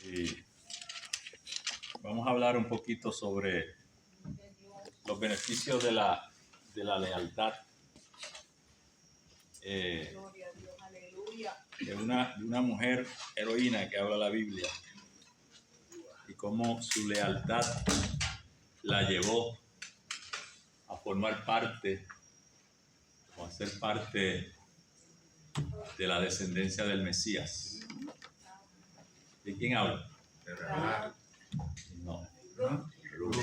Y vamos a hablar un poquito sobre los beneficios de la lealtad. De una mujer heroína que habla la Biblia y cómo su lealtad la llevó a formar parte o a ser parte de la descendencia del Mesías. ¿De quién habla? No. Ruth.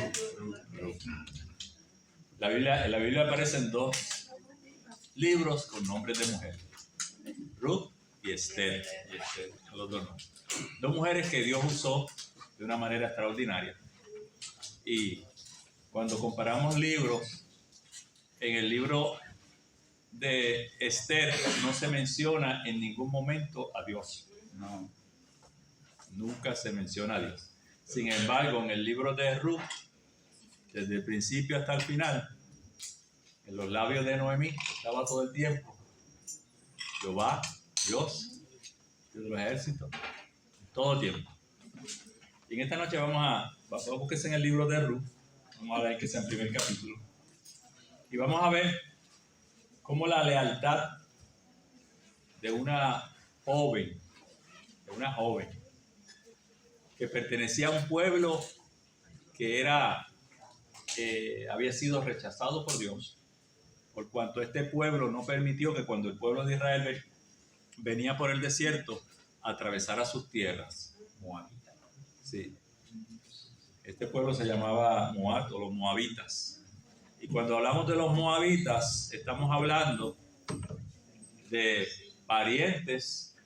En la Biblia aparecen dos libros con nombres de mujeres, Ruth y Esther. Los dos nombres. Dos mujeres que Dios usó de una manera extraordinaria. Y cuando comparamos libros, en el libro de Esther no se menciona en ningún momento a Dios. No. Nunca se menciona a Dios. Sin embargo, en el libro de Ruth, desde el principio hasta el final, en los labios de Noemí estaba todo el tiempo Jehová, Dios de los ejércitos, todo el tiempo. Y en esta noche vamos a buscarse en el libro de Ruth, vamos a ver que sea el primer capítulo, y vamos a ver cómo la lealtad de una joven que pertenecía a un pueblo que había sido rechazado por Dios, por cuanto este pueblo no permitió que cuando el pueblo de Israel venía por el desierto, atravesara sus tierras. Moabitas. Sí. Este pueblo se llamaba Moab o los moabitas. Y cuando hablamos de los moabitas, estamos hablando de parientes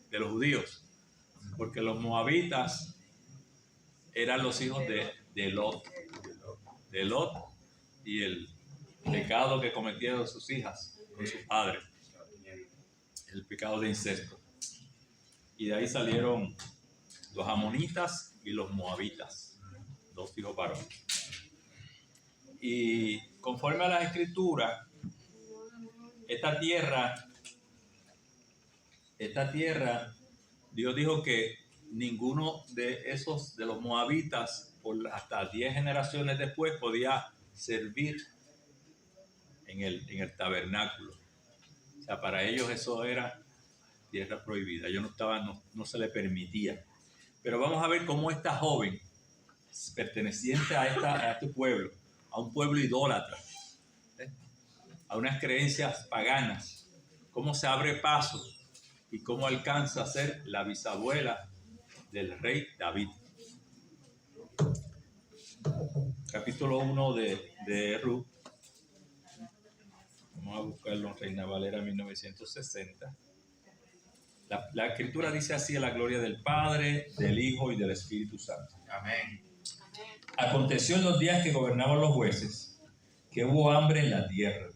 de los judíos, porque los moabitas eran los hijos de Lot y el pecado que cometieron sus hijas con sus padres, el pecado de incesto. Y de ahí salieron los amonitas y los moabitas, dos hijos varones. Y conforme a las escrituras, esta tierra, Dios dijo que ninguno de los moabitas, hasta 10 generaciones después, podía servir en el tabernáculo. O sea, para ellos eso era tierra prohibida. Ellos no se le permitía. Pero vamos a ver cómo esta joven, perteneciente a este pueblo, a un pueblo idólatra, a unas creencias paganas, cómo se abre paso y cómo alcanza a ser la bisabuela del rey David. Capítulo 1 de Ruth. Vamos a buscarlo en Reina Valera 1960. La escritura dice así: a la gloria del Padre, del Hijo y del Espíritu Santo. Amén. Aconteció en los días que gobernaban los jueces, que hubo hambre en la tierra,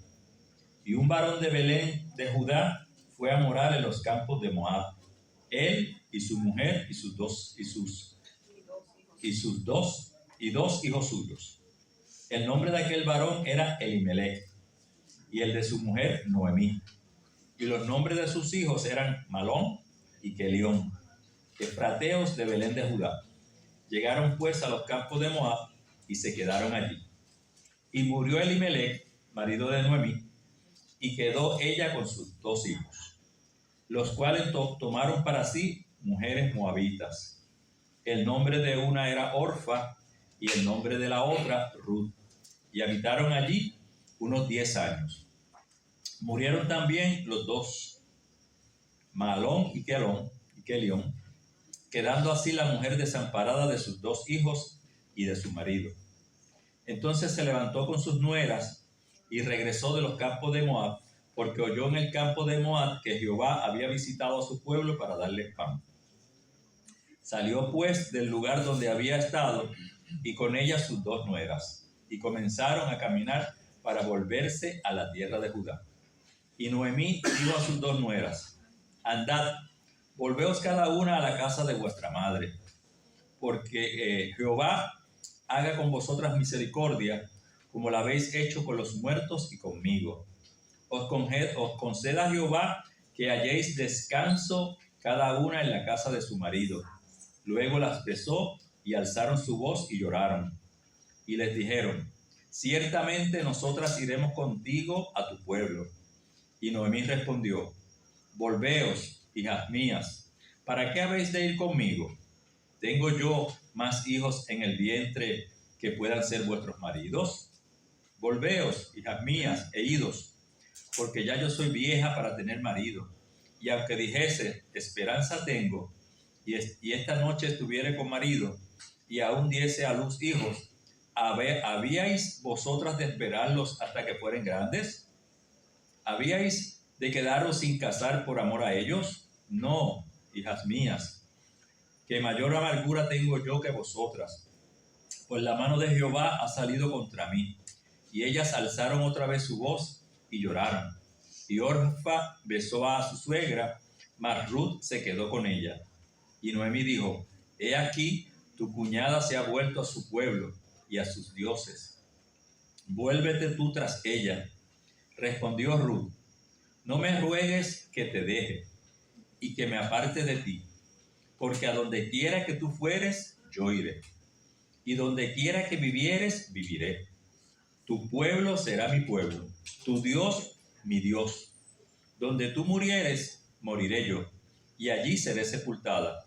y un varón de Belén de Judá fue a morar en los campos de Moab, él y su mujer y dos hijos suyos. El nombre de aquel varón era Elimelech, y el de su mujer Noemí. Y los nombres de sus hijos eran Malón y Kelión, efrateos de Belén de Judá. Llegaron pues a los campos de Moab y se quedaron allí. Y murió Elimelech, marido de Noemí, y quedó ella con sus dos hijos, los cuales tomaron para sí mujeres moabitas. El nombre de una era Orfa y el nombre de la otra Ruth, y habitaron allí unos 10 años. Murieron también los dos, Malón y Kelión, quedando así la mujer desamparada de sus dos hijos y de su marido. Entonces se levantó con sus nueras y regresó de los campos de Moab, porque oyó en el campo de Moab que Jehová había visitado a su pueblo para darles pan. Salió pues del lugar donde había estado, y con ella sus dos nueras, y comenzaron a caminar para volverse a la tierra de Judá. Y Noemí dijo a sus dos nueras: andad, volveos cada una a la casa de vuestra madre, porque Jehová haga con vosotras misericordia, como la habéis hecho con los muertos y conmigo. Os conceda Jehová que halléis descanso cada una en la casa de su marido. Luego las besó y alzaron su voz y lloraron. Y les dijeron: ciertamente nosotras iremos contigo a tu pueblo. Y Noemí respondió: volveos, hijas mías, ¿para qué habéis de ir conmigo? ¿Tengo yo más hijos en el vientre que puedan ser vuestros maridos? Volveos, hijas mías, e idos, porque ya yo soy vieja para tener marido. Y aunque dijese: esperanza tengo, y esta noche estuviere con marido, y aún diese a luz hijos, ¿habíais vosotras de esperarlos hasta que fueren grandes? ¿Habíais de quedaros sin casar por amor a ellos? No, hijas mías, que mayor amargura tengo yo que vosotras, pues la mano de Jehová ha salido contra mí. Y ellas alzaron otra vez su voz y lloraron. Y Orfa besó a su suegra, mas Ruth se quedó con ella. Y Noemí dijo: he aquí, tu cuñada se ha vuelto a su pueblo y a sus dioses. Vuélvete tú tras ella. Respondió Ruth: no me ruegues que te deje y que me aparte de ti, porque a donde quiera que tú fueres, yo iré, y donde quiera que vivieres, viviré. Tu pueblo será mi pueblo, tu Dios mi Dios. Donde tú murieres, moriré yo, y allí seré sepultada.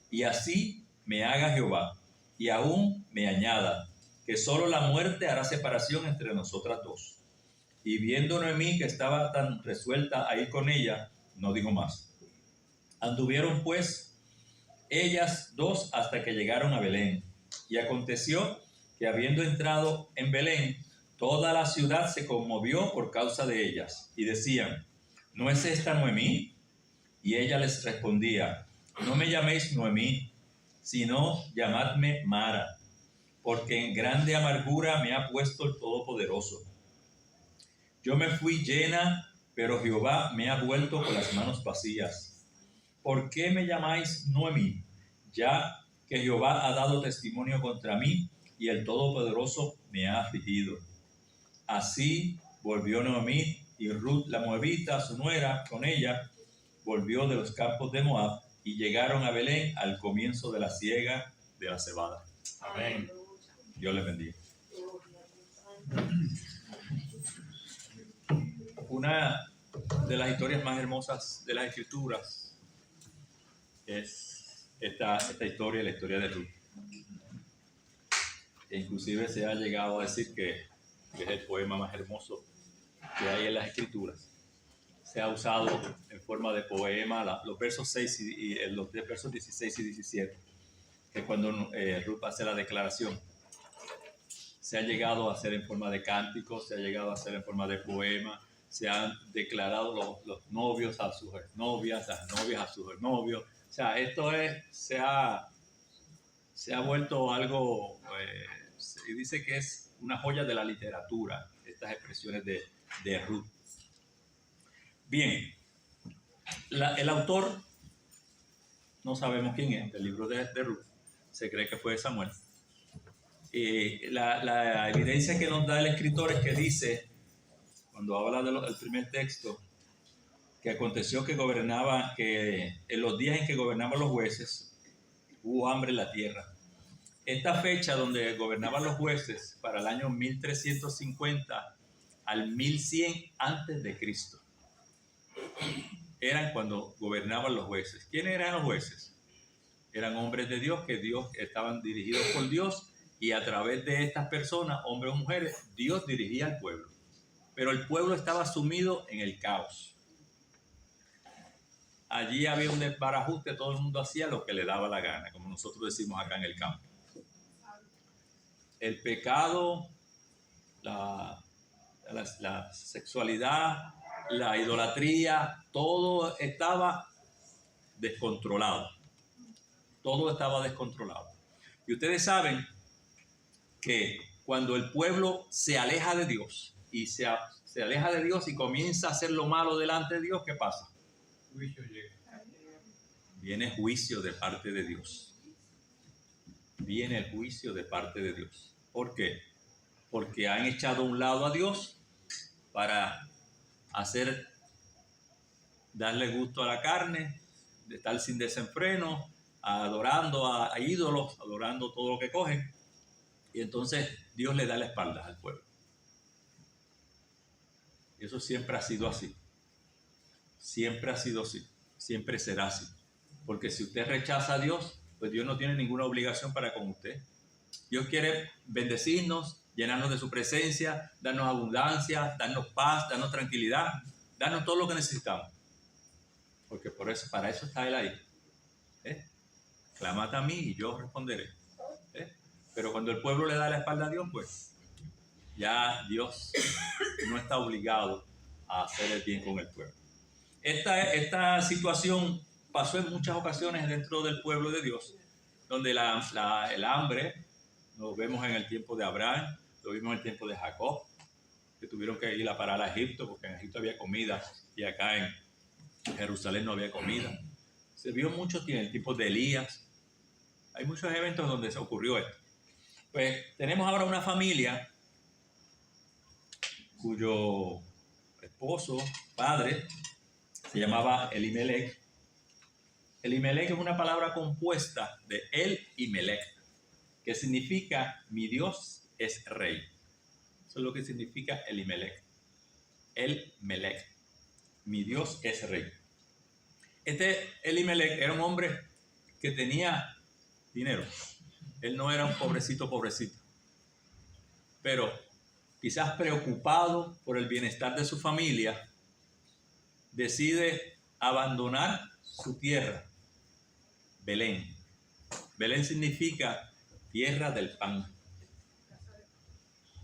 Y así me haga Jehová, y aún me añada, que solo la muerte hará separación entre nosotras dos. Y viendo Noemí que estaba tan resuelta a ir con ella, no dijo más. Anduvieron pues ellas dos hasta que llegaron a Belén. Y aconteció que habiendo entrado en Belén, toda la ciudad se conmovió por causa de ellas, y decían: ¿no es esta Noemí? Y ella les respondía: no me llaméis Noemí, sino llamadme Mara, porque en grande amargura me ha puesto el Todopoderoso. Yo me fui llena, pero Jehová me ha vuelto con las manos vacías. ¿Por qué me llamáis Noemí? Ya que Jehová ha dado testimonio contra mí, y el Todopoderoso me ha afligido. Así volvió Noemí, y Ruth la moabita, su nuera, con ella, volvió de los campos de Moab, y llegaron a Belén al comienzo de la siega de la cebada. Amén. Dios les bendiga. Una de las historias más hermosas de las Escrituras es esta historia, la historia de Ruth. E inclusive se ha llegado a decir que es el poema más hermoso que hay en las Escrituras. Se ha usado en forma de poema los versos 6 y los versos 16 y 17, que es cuando Ruth hace la declaración. Se ha llegado a hacer en forma de cántico, se ha llegado a hacer en forma de poema, se han declarado los novios a sus novias, las novias a sus novios. O sea, esto se ha vuelto algo, se dice que es una joya de la literatura, estas expresiones de Ruth. Bien, el autor, no sabemos quién es, del libro de Ruth, se cree que fue Samuel. La evidencia que nos da el escritor es que dice, cuando habla del primer texto, que aconteció que en los días en que gobernaban los jueces, hubo hambre en la tierra. Esta fecha donde gobernaban los jueces, para el año 1350 al 1100 antes de Cristo, eran cuando gobernaban los jueces. ¿Quiénes eran los jueces? Eran hombres de Dios, que estaban dirigidos por Dios, y a través de estas personas, hombres o mujeres, Dios dirigía al pueblo. Pero el pueblo estaba sumido en el caos. Allí había un desbarajuste, todo el mundo hacía lo que le daba la gana, como nosotros decimos acá en el campo. El pecado, la sexualidad, la idolatría, todo estaba descontrolado. Todo estaba descontrolado. Y ustedes saben que cuando el pueblo se aleja de Dios y se aleja de Dios y comienza a hacer lo malo delante de Dios, ¿qué pasa? Juicio llega. Viene juicio de parte de Dios. Viene el juicio de parte de Dios. ¿Por qué? Porque han echado a un lado a Dios para darle gusto a la carne, de estar sin desenfreno, adorando a ídolos, adorando todo lo que cogen. Y entonces Dios le da la espalda al pueblo. Y eso siempre ha sido así. Siempre ha sido así. Siempre será así. Porque si usted rechaza a Dios, pues Dios no tiene ninguna obligación para con usted. Dios quiere bendecirnos, llenarnos de su presencia, darnos abundancia, darnos paz, darnos tranquilidad, darnos todo lo que necesitamos. Porque por eso, para eso está Él ahí. Clámate a mí y yo responderé. Pero cuando el pueblo le da la espalda a Dios, pues ya Dios no está obligado a hacer el bien con el pueblo. Esta situación pasó en muchas ocasiones dentro del pueblo de Dios, donde el hambre, lo vemos en el tiempo de Abraham, lo vimos en el tiempo de Jacob, que tuvieron que ir a parar a Egipto, porque en Egipto había comida y acá en Jerusalén no había comida. Se vio mucho en el tiempo de Elías. Hay muchos eventos donde se ocurrió esto. Pues tenemos ahora una familia cuyo esposo, padre, se llamaba Elimelech. Elimelech es una palabra compuesta de El y Melech, que significa mi Dios es rey. Eso es lo que significa Elimelech. El Melech, mi Dios es rey. Este Elimelech era un hombre que tenía dinero. Él no era un pobrecito, pero quizás preocupado por el bienestar de su familia, decide abandonar su tierra, Belén. Belén significa tierra del pan.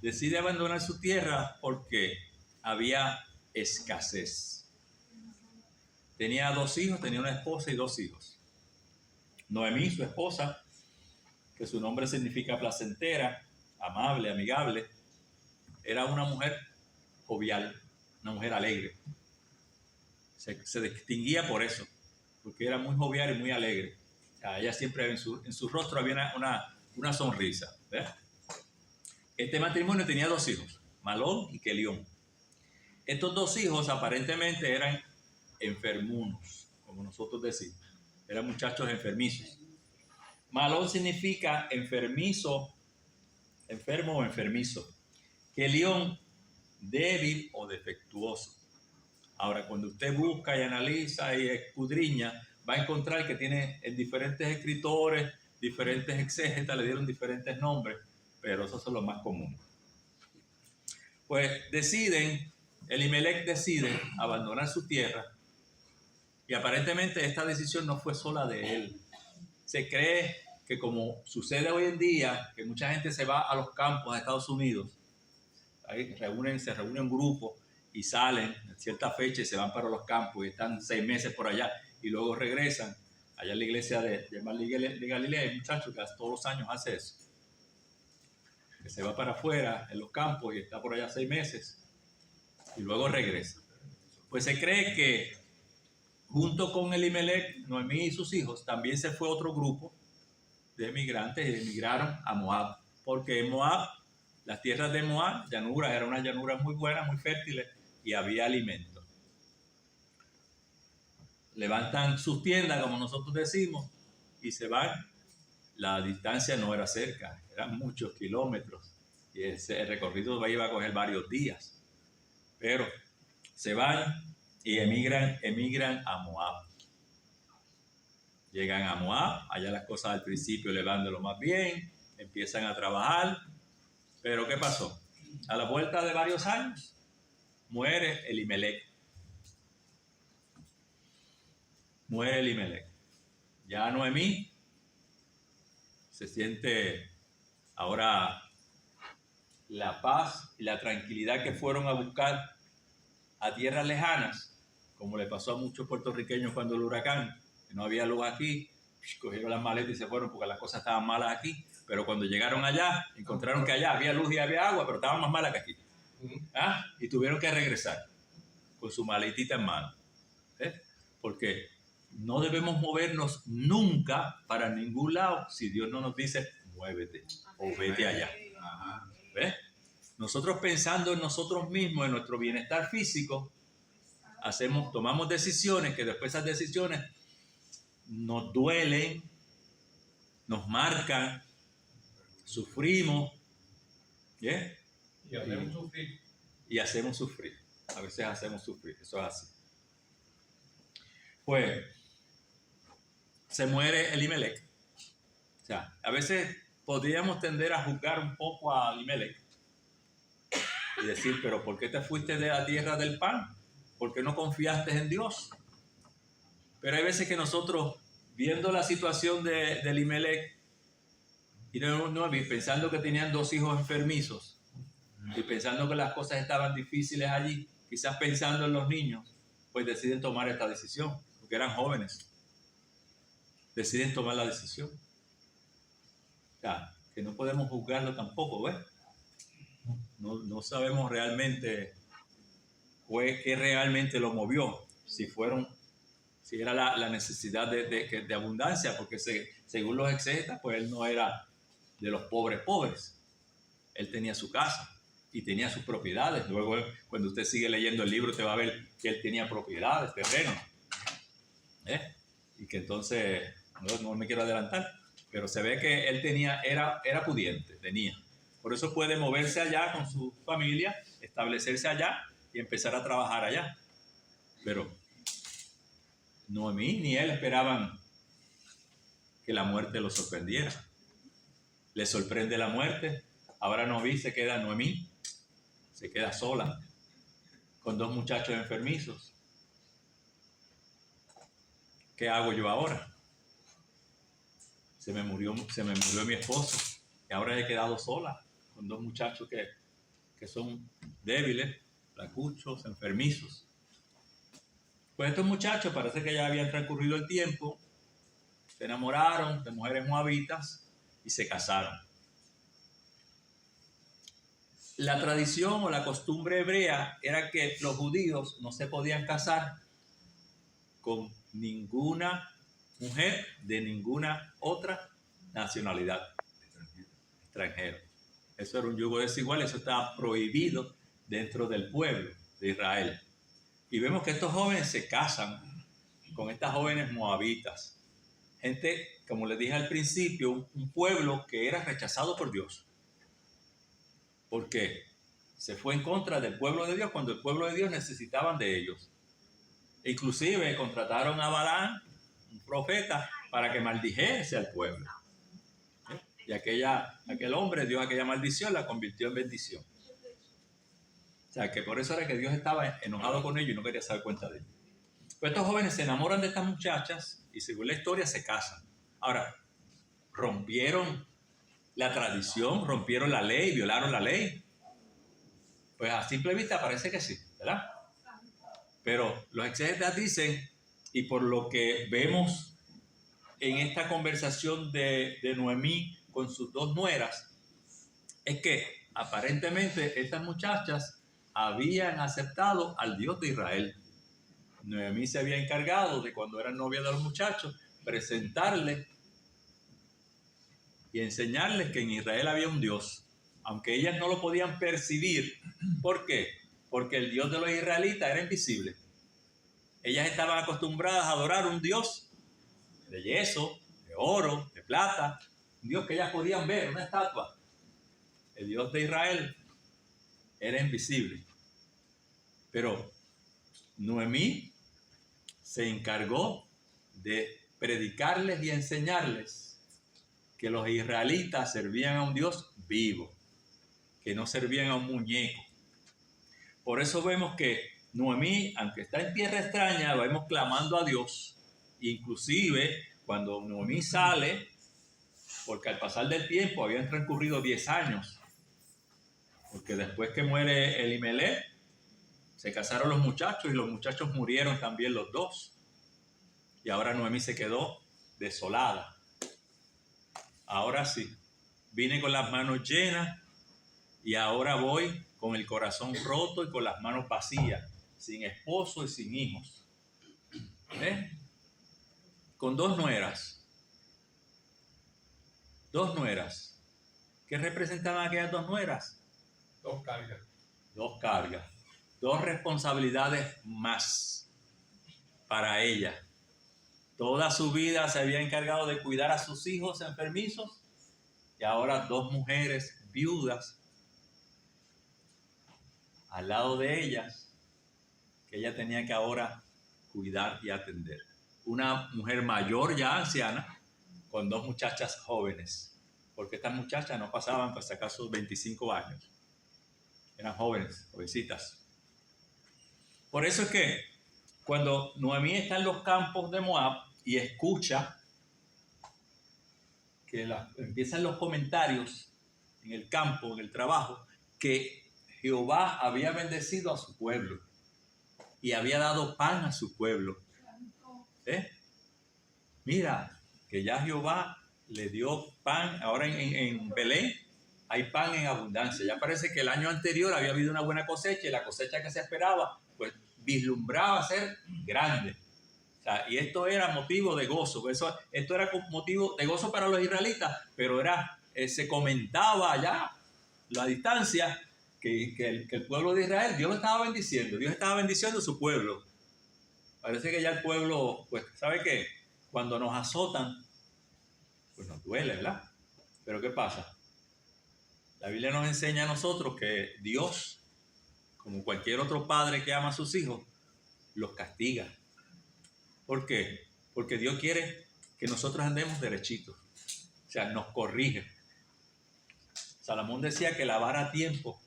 Decide abandonar su tierra porque había escasez. Tenía 2 hijos, tenía una esposa y 2 hijos. Noemí, su esposa, que su nombre significa placentera, amable, amigable, era una mujer jovial, una mujer alegre. Se distinguía por eso, porque era muy jovial y muy alegre. O sea, ella siempre en su rostro había una sonrisa. ¿Ves? Este matrimonio tenía 2 hijos, Malón y Kelión. Estos 2 hijos aparentemente eran enfermunos, como nosotros decimos. Eran muchachos enfermizos. Malón significa enfermizo, enfermo o enfermizo. Kelión, débil o defectuoso. Ahora, cuando usted busca y analiza y escudriña, va a encontrar que tiene en diferentes escritores, diferentes exégetas, le dieron diferentes nombres, pero esos son los más comunes. Pues Elimelech decide abandonar su tierra, y aparentemente esta decisión no fue sola de él. Se cree que, como sucede hoy en día, que mucha gente se va a los campos de Estados Unidos, ahí se reúnen grupos y salen en cierta fecha y se van para los campos y están 6 meses por allá y luego regresan. Allá en la iglesia de Galilea hay muchachos que todos los años hace eso, que se va para afuera en los campos y está por allá 6 meses y luego regresa. Pues se cree que junto con Elimelech, Noemí y sus hijos, también se fue otro grupo de emigrantes y emigraron a Moab, porque en Moab, las tierras de Moab, llanuras, eran unas llanuras muy buenas, muy fértiles, y había alimento. Levantan sus tiendas, como nosotros decimos, y se van. La distancia no era cerca, eran muchos kilómetros, y el recorrido iba a coger varios días. Pero se van y emigran a Moab. Llegan a Moab, allá las cosas al principio le van de lo más bien, empiezan a trabajar, pero ¿qué pasó? A la vuelta de varios años, muere Elimelech. Muere Elimelech. Ya Noemí se siente ahora la paz y la tranquilidad que fueron a buscar a tierras lejanas, como le pasó a muchos puertorriqueños cuando el huracán, que no había luz aquí, cogieron las maletas y se fueron porque las cosas estaban malas aquí, pero cuando llegaron allá, encontraron que allá había luz y había agua, pero estaban más malas que aquí. Y tuvieron que regresar con su maletita en mano. Porque no debemos movernos nunca para ningún lado si Dios no nos dice, muévete o vete allá. ¿Ves? Nosotros, pensando en nosotros mismos, en nuestro bienestar físico, tomamos decisiones que después esas decisiones nos duelen, nos marcan, sufrimos, ¿yeah? Y hacemos sufrir. A veces hacemos sufrir, eso es así. Pues se muere Elimelech. O sea, a veces podríamos tender a juzgar un poco a Elimelech y decir, pero ¿por qué te fuiste de la tierra del pan? ¿Por qué no confiaste en Dios? Pero hay veces que nosotros, viendo la situación de Elimelech y Noemí, pensando que tenían 2 hijos enfermizos y pensando que las cosas estaban difíciles allí, quizás pensando en los niños, pues deciden tomar esta decisión, porque eran jóvenes. Deciden tomar la decisión. O sea, que no podemos juzgarlo tampoco, ¿ves? No sabemos realmente qué realmente lo movió, si era la necesidad de abundancia, porque según los exegetas, pues él no era de los pobres. Él tenía su casa y tenía sus propiedades. Luego, cuando usted sigue leyendo el libro, usted va a ver que él tenía propiedades, terrenos. Y que entonces, no me quiero adelantar, pero se ve que él era pudiente, tenía. Por eso puede moverse allá con su familia, establecerse allá y empezar a trabajar allá. Pero Noemí ni él esperaban que la muerte los sorprendiera. Les sorprende la muerte. Ahora Noemí se queda sola, con 2 muchachos enfermizos. ¿Qué hago yo ahora? Se me murió mi esposo y ahora he quedado sola con 2 muchachos que son débiles, flacuchos, enfermizos. Pues estos muchachos parece que ya habían transcurrido el tiempo, se enamoraron de mujeres moabitas y se casaron. La tradición o la costumbre hebrea era que los judíos no se podían casar con ninguna mujer de ninguna otra nacionalidad extranjera. Eso era un yugo desigual, eso estaba prohibido dentro del pueblo de Israel. Y vemos que estos jóvenes se casan con estas jóvenes moabitas. Gente, como les dije al principio, un pueblo que era rechazado por Dios. Porque se fue en contra del pueblo de Dios cuando el pueblo de Dios necesitaban de ellos. Inclusive contrataron a Balaam, un profeta, para que maldijese al pueblo. Y aquel hombre, Dios aquella maldición la convirtió en bendición. O sea, que por eso era que Dios estaba enojado con ellos y no quería saber cuenta de ellos. Pues estos jóvenes se enamoran de estas muchachas y según la historia se casan. Ahora, rompieron la tradición, rompieron la ley, violaron la ley. Pues a simple vista parece que sí, ¿verdad? Pero los exegetas dicen, y por lo que vemos en esta conversación de Noemí con sus 2 nueras, es que aparentemente estas muchachas habían aceptado al Dios de Israel. Noemí se había encargado de, cuando eran novia de los muchachos, presentarles y enseñarles que en Israel había un Dios, aunque ellas no lo podían percibir. ¿Por qué? Porque el Dios de los israelitas era invisible. Ellas estaban acostumbradas a adorar un Dios de yeso, de oro, de plata, un Dios que ellas podían ver, una estatua. El Dios de Israel era invisible. Pero Noemí se encargó de predicarles y enseñarles que los israelitas servían a un Dios vivo, que no servían a un muñeco. Por eso vemos que Noemí, aunque está en tierra extraña, lo vemos clamando a Dios. Inclusive, cuando Noemí sale, porque al pasar del tiempo habían transcurrido 10 años, porque después que muere Elimelech, se casaron los muchachos y los muchachos murieron también los 2. Y ahora Noemí se quedó desolada. Ahora sí, vine con las manos llenas y ahora voy con el corazón roto y con las manos vacías, sin esposo y sin hijos. Con 2 nueras. 2 nueras. ¿Qué representaban aquellas 2 nueras? 2 cargas. 2 cargas. 2 responsabilidades más para ella. Toda su vida se había encargado de cuidar a sus hijos enfermizos y ahora 2 mujeres viudas al lado de ellas que ella tenía que ahora cuidar y atender. Una mujer mayor ya anciana con 2 muchachas jóvenes, porque estas muchachas no pasaban por si acaso 25 años. Eran jóvenes, jovencitas. Por eso es que cuando Noemí está en los campos de Moab y escucha que empiezan los comentarios en el campo, en el trabajo, que Jehová había bendecido a su pueblo y había dado pan a su pueblo. Mira, que ya Jehová le dio pan, ahora en Belén hay pan en abundancia. Ya parece que el año anterior había habido una buena cosecha y la cosecha que se esperaba, pues vislumbraba ser grande. O sea, y esto era motivo de gozo. Esto era motivo de gozo para los israelitas, pero se comentaba allá la distancia que el pueblo de Israel, Dios lo estaba bendiciendo. Dios estaba bendiciendo a su pueblo. Parece que ya el pueblo, pues, ¿sabe qué? Cuando nos azotan, pues nos duele, ¿verdad? Pero ¿qué pasa? La Biblia nos enseña a nosotros que Dios, como cualquier otro padre que ama a sus hijos, los castiga. ¿Por qué? Porque Dios quiere que nosotros andemos derechitos. O sea, nos corrige. Salomón decía que la vara a tiempo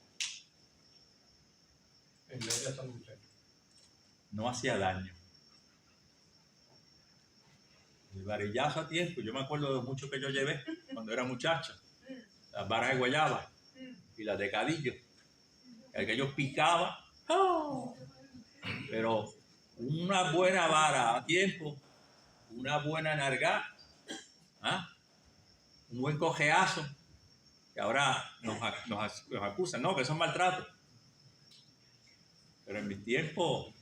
no hacía daño. El varillazo a tiempo, yo me acuerdo de mucho que yo llevé cuando era muchacho. Las varas de guayaba y las de cadillo. Aquellos picaban. Pero una buena vara a tiempo, una buena nargá, un buen cojeazo, que ahora nos acusan, no, que son maltratos. Pero en mi tiempo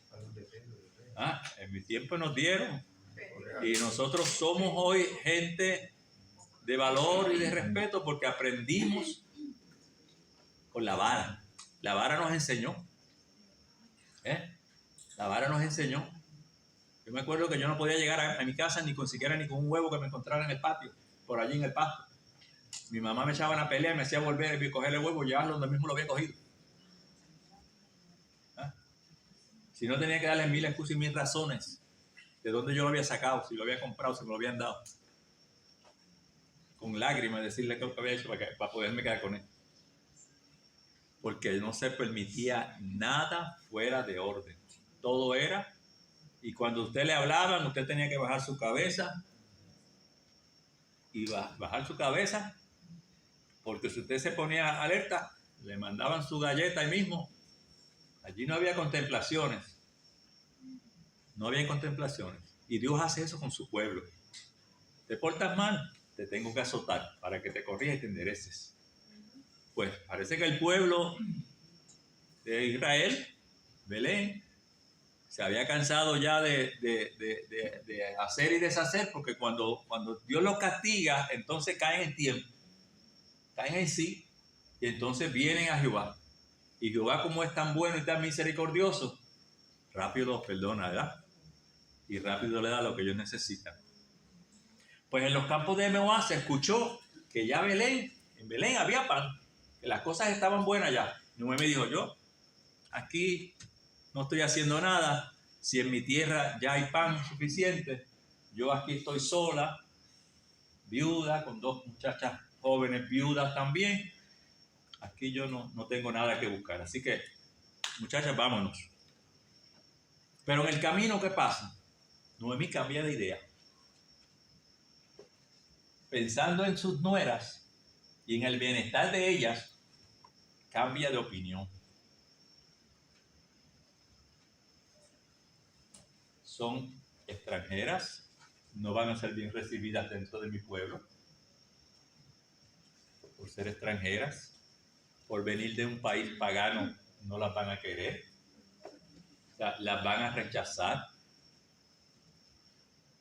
nos dieron. Y nosotros somos hoy gente de valor y de respeto porque aprendimos con la vara. La vara nos enseñó. La vara nos enseñó. Yo me acuerdo que yo no podía llegar a mi casa ni siquiera ni con un huevo que me encontrara en el patio, por allí en el pasto. Mi mamá me echaba una pelea y me hacía volver y coger el huevo y llevarlo donde mismo lo había cogido. Si no, tenía que darle 1000 excusas y 1000 razones de dónde yo lo había sacado, si lo había comprado, si me lo habían dado. Con lágrimas decirle que había hecho para poderme quedar con él. Porque no se permitía nada fuera de orden. Todo era, y cuando usted le hablaban, usted tenía que bajar su cabeza y bajar su cabeza, porque si usted se ponía alerta, le mandaban su galleta ahí mismo. Allí no había contemplaciones. No había contemplaciones. Y Dios hace eso con su pueblo. Te portas mal, te tengo que azotar para que te corrijas y te endereces. Pues parece que el pueblo de Israel, Belén, se había cansado ya de hacer y deshacer, porque cuando Dios los castiga, entonces caen en tiempo, caen en sí, y entonces vienen a Jehová. Y Jehová, como es tan bueno y tan misericordioso, rápido los perdona, ¿verdad? Y rápido le da lo que ellos necesitan. Pues en los campos de Moab se escuchó que ya en Belén había pan, que las cosas estaban buenas ya. Noemí dijo, yo aquí no estoy haciendo nada, si en mi tierra ya hay pan suficiente, yo aquí estoy sola, viuda, con 2 muchachas jóvenes viudas también, aquí yo no tengo nada que buscar, así que muchachas, vámonos. Pero en el camino, ¿qué pasa? Noemí cambia de idea. Pensando en sus nueras y en el bienestar de ellas, cambia de opinión. Son extranjeras, no van a ser bien recibidas dentro de mi pueblo, por ser extranjeras, por venir de un país pagano, no las van a querer, o sea, las van a rechazar.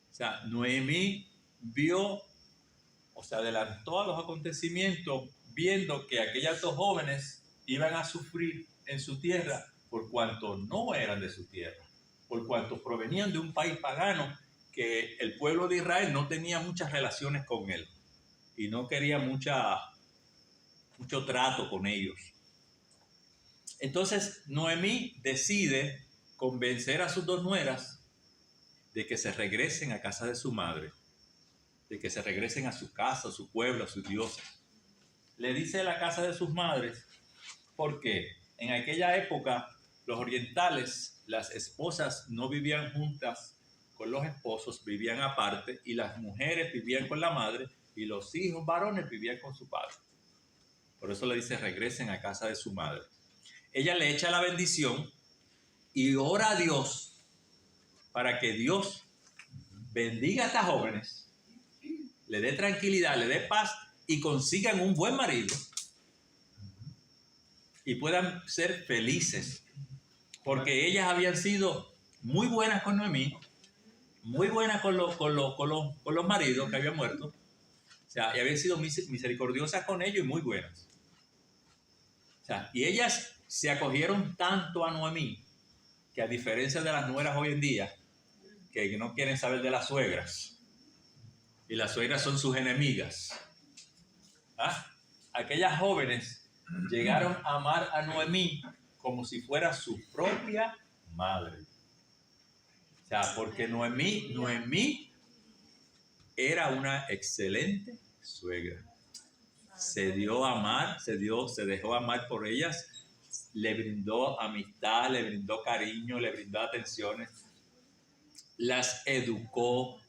O sea, Noemí vio, o se adelantó a los acontecimientos, viendo que aquellas 2 jóvenes iban a sufrir en su tierra por cuanto no eran de su tierra, por cuanto provenían de un país pagano que el pueblo de Israel no tenía muchas relaciones con él y no quería mucho trato con ellos. Entonces Noemí decide convencer a sus dos nueras de que se regresen a casa de su madre, de que se regresen a su casa, a su pueblo, a sus dioses. Le dice la casa de sus madres porque en aquella época los orientales, las esposas no vivían juntas con los esposos, vivían aparte, y las mujeres vivían con la madre y los hijos varones vivían con su padre. Por eso le dice regresen a casa de su madre. Ella le echa la bendición y ora a Dios para que Dios bendiga a estas jóvenes, le dé tranquilidad, le dé paz y consigan un buen marido y puedan ser felices, porque ellas habían sido muy buenas con Noemí, muy buenas con los maridos que habían muerto, o sea, y habían sido misericordiosas con ellos y muy buenas. O sea, y ellas se acogieron tanto a Noemí que, a diferencia de las nueras hoy en día, que no quieren saber de las suegras, y las suegras son sus enemigas, aquellas jóvenes llegaron a amar a Noemí como si fuera su propia madre. O sea, porque Noemí era una excelente suegra. Se dio a amar, se dejó amar por ellas, le brindó amistad, le brindó cariño, le brindó atenciones, las educó,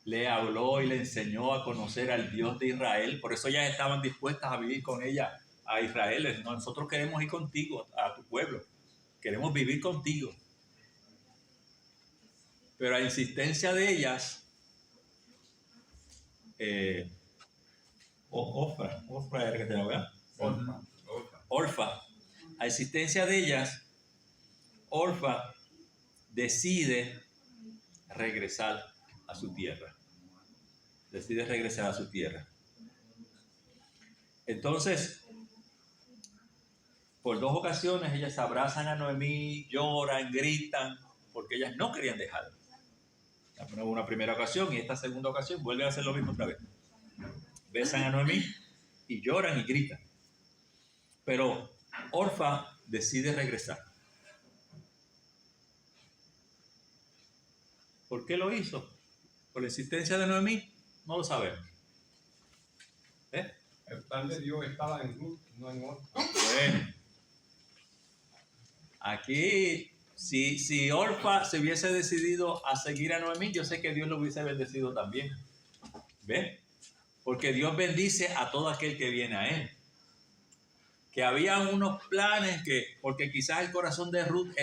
le habló y le enseñó a conocer al Dios de Israel. Por eso ellas estaban dispuestas a vivir con ella a Israel. Nosotros queremos ir contigo, a tu pueblo. Queremos vivir contigo. Pero a insistencia de ellas, Orfa era que te lo vea. Orfa. A insistencia de ellas, Orfa decide regresar a su tierra. Entonces, por dos ocasiones ellas abrazan a Noemí, lloran, gritan, porque ellas no querían dejarla. Una primera ocasión y esta segunda ocasión vuelven a hacer lo mismo otra vez. Besan a Noemí y lloran y gritan. Pero Orfa decide regresar. ¿Por qué lo hizo? ¿Por la insistencia de Noemí? No lo sabemos. El plan de Dios estaba en Ruth, no en Orfa. Bueno, aquí, si Orfa se hubiese decidido a seguir a Noemí, yo sé que Dios lo hubiese bendecido también. ¿Ven? Porque Dios bendice a todo aquel que viene a Él. Que había unos planes porque quizás el corazón de Ruth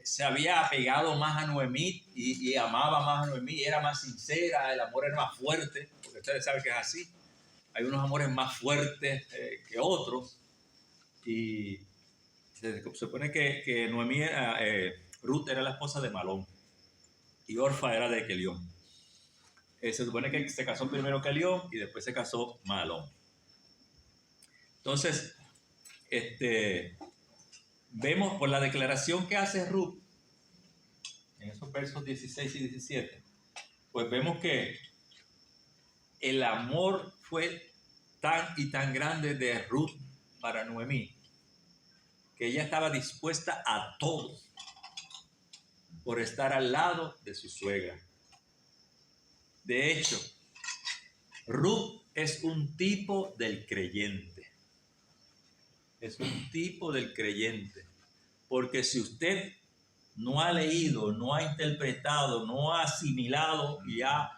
se había apegado más a Noemí y amaba más a Noemí, era más sincera, el amor era más fuerte, porque ustedes saben que es así. Hay unos amores más fuertes que otros, y se supone que Noemí Ruth era la esposa de Malón y Orfa era de Kelión. Se supone que se casó primero Kelión y después se casó Malón. Entonces, vemos por la declaración que hace Ruth en esos versos 16 y 17, pues vemos que el amor fue tan y tan grande de Ruth para Noemí que ella estaba dispuesta a todo por estar al lado de su suegra. De hecho, Ruth es un tipo del creyente. Es un tipo del creyente. Porque si usted no ha leído, no ha interpretado, no ha asimilado y ha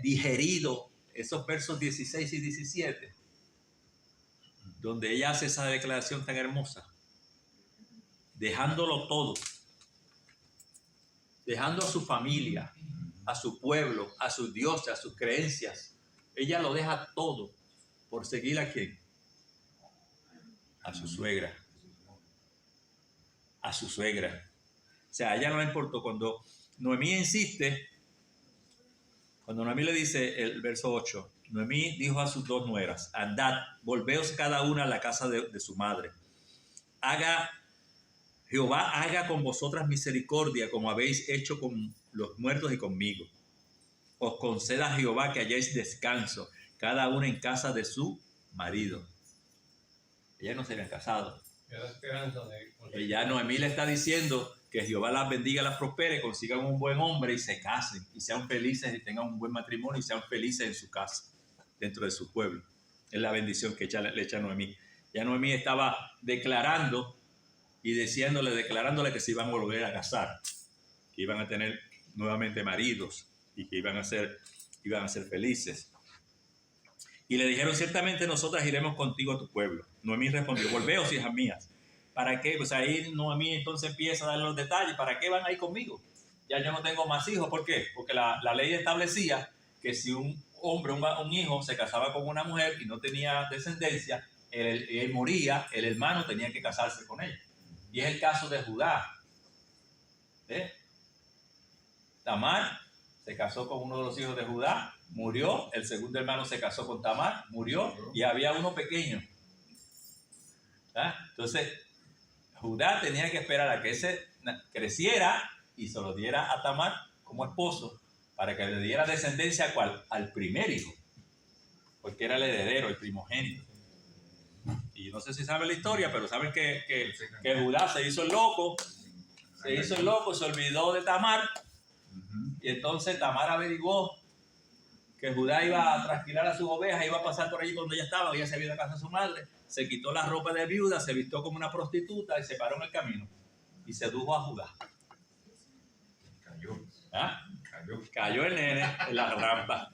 digerido esos versos 16 y 17, donde ella hace esa declaración tan hermosa, dejándolo todo, dejando a su familia, a su pueblo, a sus dioses, a sus creencias, ella lo deja todo por seguir a ¿quién? A su suegra. A su suegra. O sea, a ella no le importó. Cuando Noemí insiste, cuando Noemí le dice el verso 8, Noemí dijo a sus dos nueras: andad, volveos cada una a la casa de su madre. Haga Jehová haga con vosotras misericordia como habéis hecho con los muertos y conmigo. Os conceda Jehová que halléis descanso, cada una en casa de su marido. Ellas no se habían casado. Era esperanza de conseguir. Ella, Noemí, le está diciendo que Jehová las bendiga, las prospere, consigan un buen hombre y se casen y sean felices y tengan un buen matrimonio y sean felices en su casa, dentro de su pueblo. Es la bendición que le echa a Noemí. Ya Noemí estaba declarándole que se iban a volver a casar, que iban a tener nuevamente maridos y que iban a ser felices. Y le dijeron, ciertamente nosotras iremos contigo a tu pueblo. Noemí respondió, volveos, hijas mías. ¿Para qué? Pues ahí Noemí entonces empieza a dar los detalles. ¿Para qué van a ir conmigo? Ya yo no tengo más hijos. ¿Por qué? Porque la ley establecía que si un hombre, un hijo, se casaba con una mujer y no tenía descendencia, él moría, el hermano tenía que casarse con ella. Y es el caso de Judá. Tamar se casó con uno de los hijos de Judá, murió. El segundo hermano se casó con Tamar, murió, y había uno pequeño. Entonces, Judá tenía que esperar a que ese creciera y se lo diera a Tamar como esposo para que le diera descendencia ¿a cuál? Al primer hijo, porque era el heredero, el primogénito. Y no sé si saben la historia, pero saben que Judá se hizo el loco, se olvidó de Tamar. Y entonces Tamar averiguó que Judá iba a trasquilar a sus ovejas, iba a pasar por allí donde ella estaba, ella se había ido a casa de su madre, se quitó la ropa de viuda, se vistió como una prostituta y se paró en el camino y sedujo a Judá. Cayó el nene en la rampa.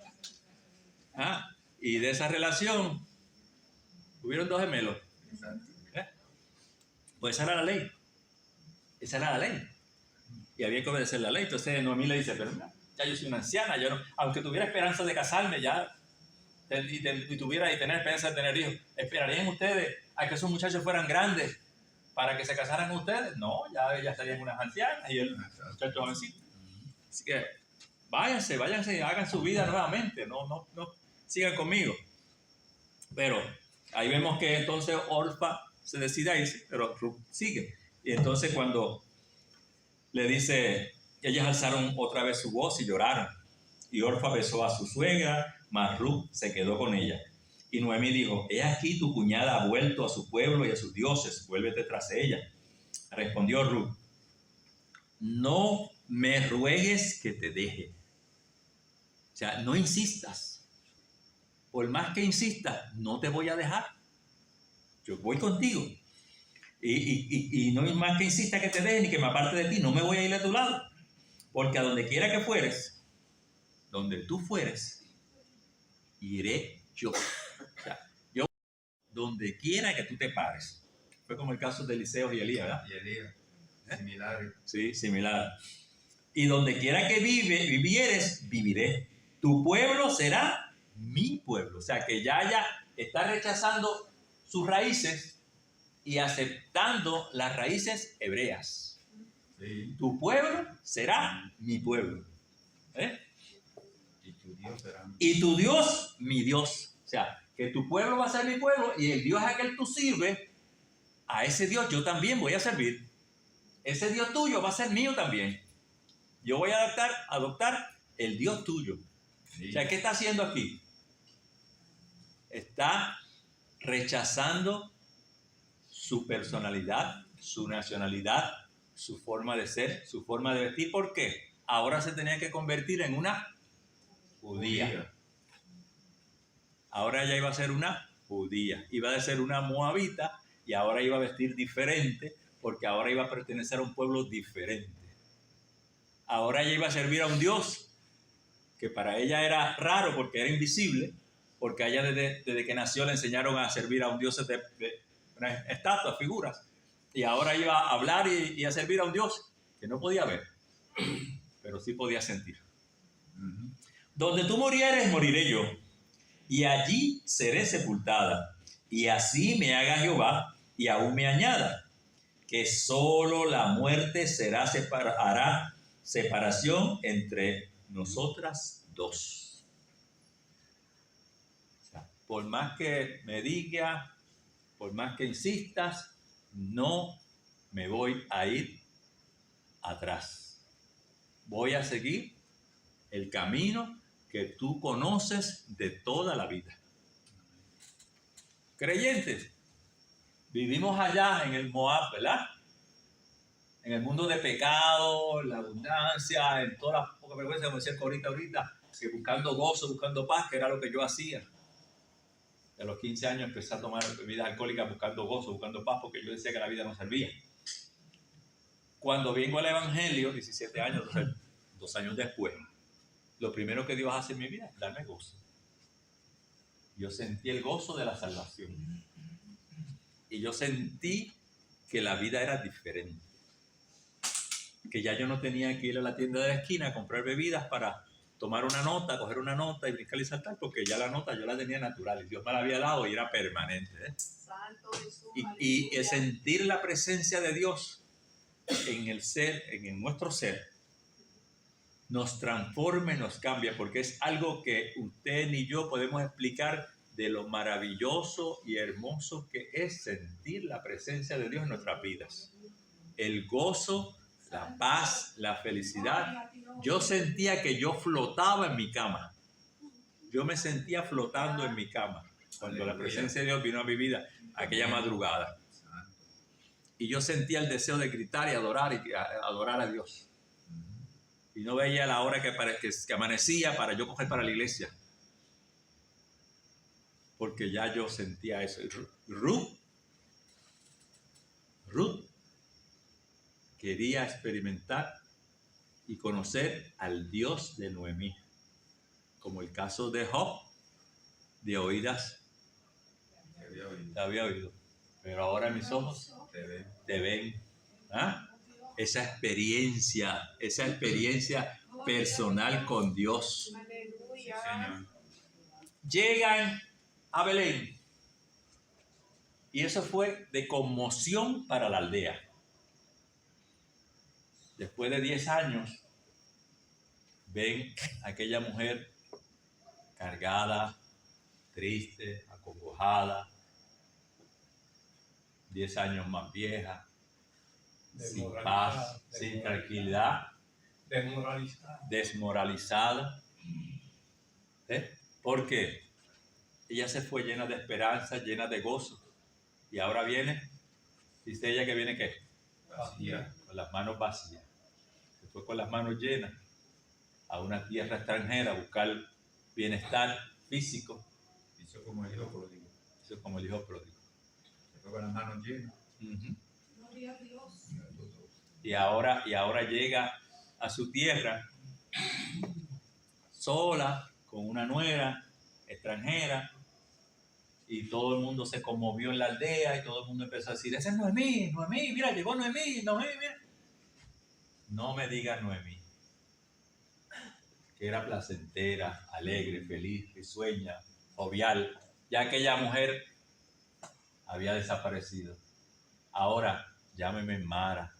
Y de esa relación hubieron 2 gemelos. Pues esa era la ley. Esa era la ley. Y había que obedecer la ley. Entonces Noemí le dice, pero ya yo soy una anciana, yo no, aunque tuviera esperanza de casarme ya y tener esperanza de tener hijos, ¿esperarían ustedes a que esos muchachos fueran grandes para que se casaran con ustedes? No, ya serían unas ancianas y el muchacho jovencito. Así que váyanse, hagan su vida nuevamente, no sigan conmigo. Pero ahí vemos que entonces Orfa se decide a irse, pero Ruth sigue. Y entonces cuando le dice, ellas alzaron otra vez su voz y lloraron. Y Orfa besó a su suegra, mas Ruth se quedó con ella. Y Noemí dijo, he aquí tu cuñada ha vuelto a su pueblo y a sus dioses, vuélvete tras ella. Respondió Ruth, no me ruegues que te deje. O sea, no insistas. Por más que insistas, no te voy a dejar. Yo voy contigo. Y no es más que insista que te deje ni que me aparte de ti, no me voy a ir a tu lado. Porque a donde quiera que fueres, donde tú fueres, iré yo. O sea, yo, donde quiera que tú te pares. Fue como el caso de Eliseo y Elías, ¿verdad? Y Elías, similar. Sí, similar. Y donde quiera que vivieres, viviré. Tu pueblo será mi pueblo. O sea, que ya está rechazando sus raíces y aceptando las raíces hebreas. Sí. Tu pueblo será mi pueblo. Y tu Dios será mi Dios. Y tu Dios, mi Dios. O sea, que tu pueblo va a ser mi pueblo y el Dios a que tú sirves, a ese Dios yo también voy a servir. Ese Dios tuyo va a ser mío también. Yo voy a adoptar el Dios tuyo. Sí. O sea, ¿qué está haciendo aquí? Está rechazando su personalidad, su nacionalidad, su forma de ser, su forma de vestir. ¿Por qué? Ahora se tenía que convertir en una judía. Ahora ella iba a ser una judía. Iba a ser una moabita y ahora iba a vestir diferente porque ahora iba a pertenecer a un pueblo diferente. Ahora ella iba a servir a un Dios que para ella era raro porque era invisible, porque a ella desde que nació le enseñaron a servir a un Dios de estatuas, figuras, y ahora iba a hablar y a servir a un Dios que no podía ver, pero sí podía sentir. Donde tú murieres, moriré yo, y allí seré sepultada, y así me haga Jehová, y aún me añada, que solo la muerte hará separación entre nosotras dos. O sea, por más que me diga, por más que insistas, no me voy a ir atrás. Voy a seguir el camino que tú conoces de toda la vida. Creyentes, vivimos allá en el Moab, ¿verdad? En el mundo de pecado, la abundancia, en todas las pocas vergüenzas, como decía ahorita, que buscando gozo, buscando paz, que era lo que yo hacía. A los 15 años empecé a tomar bebidas alcohólicas buscando gozo, buscando paz, porque yo decía que la vida no servía. Cuando vengo al Evangelio, 17 años, 2 años después, lo primero que Dios hace en mi vida es darme gozo. Yo sentí el gozo de la salvación. Y yo sentí que la vida era diferente. Que ya yo no tenía que ir a la tienda de la esquina a comprar bebidas para tomar una nota, coger una nota y brincar y saltar, porque ya la nota yo la tenía natural y Dios me la había dado y era permanente. Y el sentir la presencia de Dios en el ser, en nuestro ser, nos transforma y nos cambia, porque es algo que usted ni yo podemos explicar de lo maravilloso y hermoso que es sentir la presencia de Dios en nuestras vidas. El gozo, la paz, la felicidad. Yo sentía que yo flotaba en mi cama. Yo me sentía flotando en mi cama cuando la presencia de Dios vino a mi vida aquella madrugada. Y yo sentía el deseo de gritar y adorar a Dios. Y no veía la hora que amanecía para yo coger para la iglesia. Porque ya yo sentía eso. Ruth quería experimentar y conocer al Dios de Noemí. Como el caso de Job, de oídas te había oído. Pero ahora mis ojos te ven. ¿Ah? Esa experiencia personal con Dios. Sí, Señor. Llegan a Belén. Y eso fue de conmoción para la aldea. Después de 10 años, ven a aquella mujer cargada, triste, acongojada, 10 años más vieja, sin paz, sin tranquilidad, desmoralizada. ¿Por qué? Ella se fue llena de esperanza, llena de gozo. Y ahora viene, dice ella que viene ¿qué? Vacía. Con las manos vacías. Se fue con las manos llenas a una tierra extranjera a buscar bienestar físico. Hizo como el hijo pródigo. Eso es como el hijo pródigo. Se fue con las manos llenas. Y ahora llega a su tierra sola, con una nuera extranjera, y todo el mundo se conmovió en la aldea y todo el mundo empezó a decir, ese es Noemí, mira, llegó Noemí, mira. No me digas Noemí, que era placentera, alegre, feliz, risueña, jovial. Ya aquella mujer había desaparecido. Ahora llámeme Mara,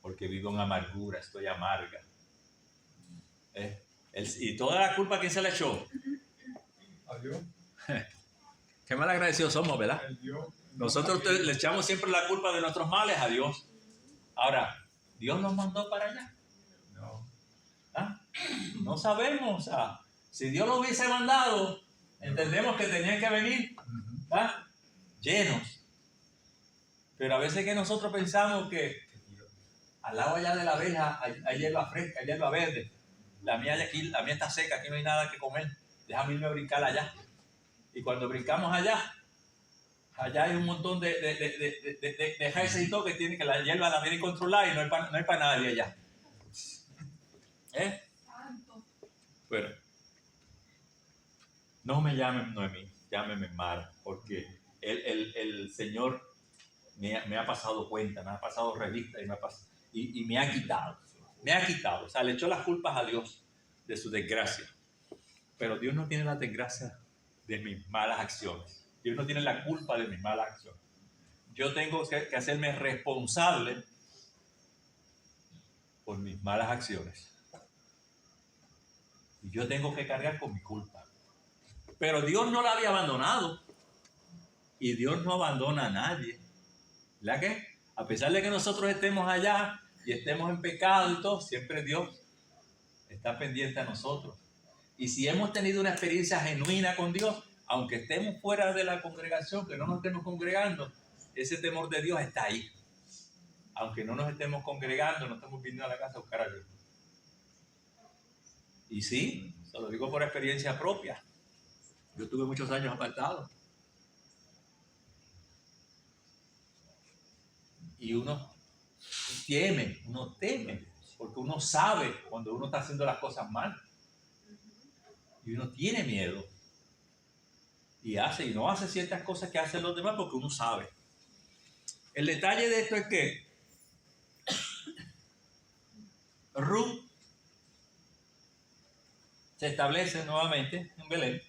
porque vivo en amargura, estoy amarga. Y toda la culpa, ¿quién se la echó? Adiós. Qué mal agradecidos somos, ¿verdad? Adiós. Nosotros le echamos siempre la culpa de nuestros males a Dios. Ahora, ¿Dios nos mandó para allá? No. ¿Ah? No sabemos. Si Dios lo hubiese mandado, entendemos que tenían que venir llenos. Pero a veces que nosotros pensamos que al lado allá de la verja hay hierba fresca, hay hierba verde. La mía está seca, aquí no hay nada que comer. Déjame irme a brincar allá. Y cuando brincamos allá hay un montón de jefes y todo que tienen que la hierba la viene controlada y no hay para nadie allá. Pero no me llamen Noemí, llámeme Mara, porque el Señor me ha pasado cuenta, me ha pasado revista y me ha quitado. O sea, le echó las culpas a Dios de su desgracia. Pero Dios no tiene la desgracia de mis malas acciones. Dios no tiene la culpa de mis malas acciones. Yo tengo que hacerme responsable por mis malas acciones. Y yo tengo que cargar con mi culpa. Pero Dios no la había abandonado. Y Dios no abandona a nadie. ¿La qué? A pesar de que nosotros estemos allá y estemos en pecado y todo, siempre Dios está pendiente a nosotros. Y si hemos tenido una experiencia genuina con Dios, aunque estemos fuera de la congregación, que no nos estemos congregando, ese temor de Dios está ahí. Aunque no nos estemos congregando, no estamos viniendo a la casa a buscar a Dios. Y sí, se lo digo por experiencia propia. Yo tuve muchos años apartado. Y uno teme, porque uno sabe cuando uno está haciendo las cosas mal. Y uno tiene miedo. Y no hace ciertas cosas que hacen los demás porque uno sabe. El detalle de esto es que Ruth se establece nuevamente en Belén,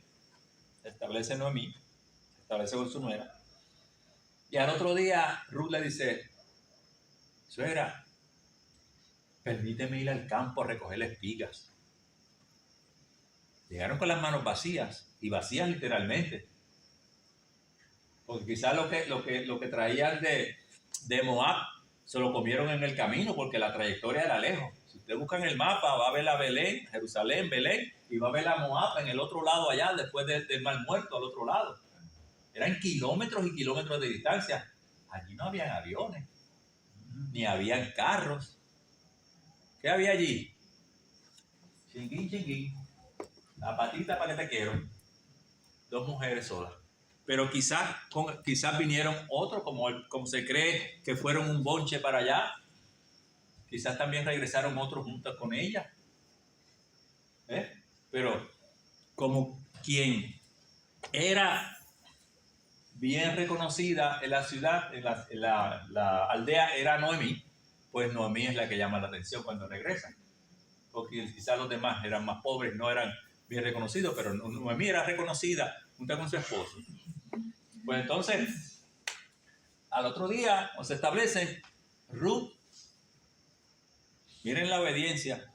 se establece Noemí, se establece con su nuera. Y al otro día Ruth le dice: suegra, permíteme ir al campo a recoger espigas. Llegaron con las manos vacías, y vacías literalmente. Porque quizás lo que traían de Moab se lo comieron en el camino, porque la trayectoria era lejos. Si usted busca en el mapa, va a ver a Belén, Jerusalén, Belén, y va a ver a Moab en el otro lado allá, después del Mar Muerto, al otro lado. Eran kilómetros y kilómetros de distancia. Allí no habían aviones, ni habían carros. ¿Qué había allí? Chinguín, chinguín. La patita para que te quiero. 2 mujeres solas. Pero quizás vinieron otros, como se cree que fueron un bonche para allá. Quizás también regresaron otros juntos con ella. Pero como quien era bien reconocida en la ciudad, en la aldea, era Noemí, pues Noemí es la que llama la atención cuando regresan. Porque quizás los demás eran más pobres, no eran bien reconocidos, pero Noemí era reconocida junto con su esposo. Pues entonces, al otro día se establece Ruth. Miren la obediencia.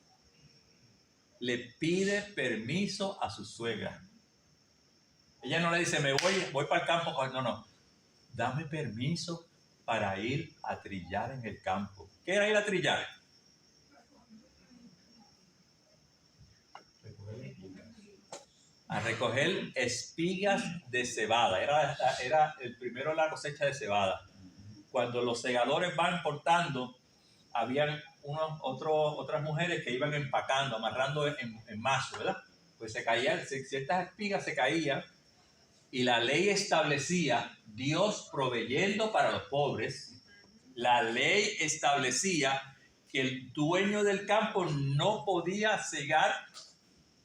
Le pide permiso a su suegra. Ella no le dice: voy para el campo. No. Dame permiso para ir a trillar en el campo. ¿Qué era ir a trillar? A recoger espigas de cebada. Era el primero la cosecha de cebada. Cuando los segadores van cortando, habían otras mujeres que iban empacando, amarrando en mazo, ¿verdad? Pues se caían, ciertas espigas se caían, y la ley establecía, Dios proveyendo para los pobres, la ley establecía que el dueño del campo no podía cegar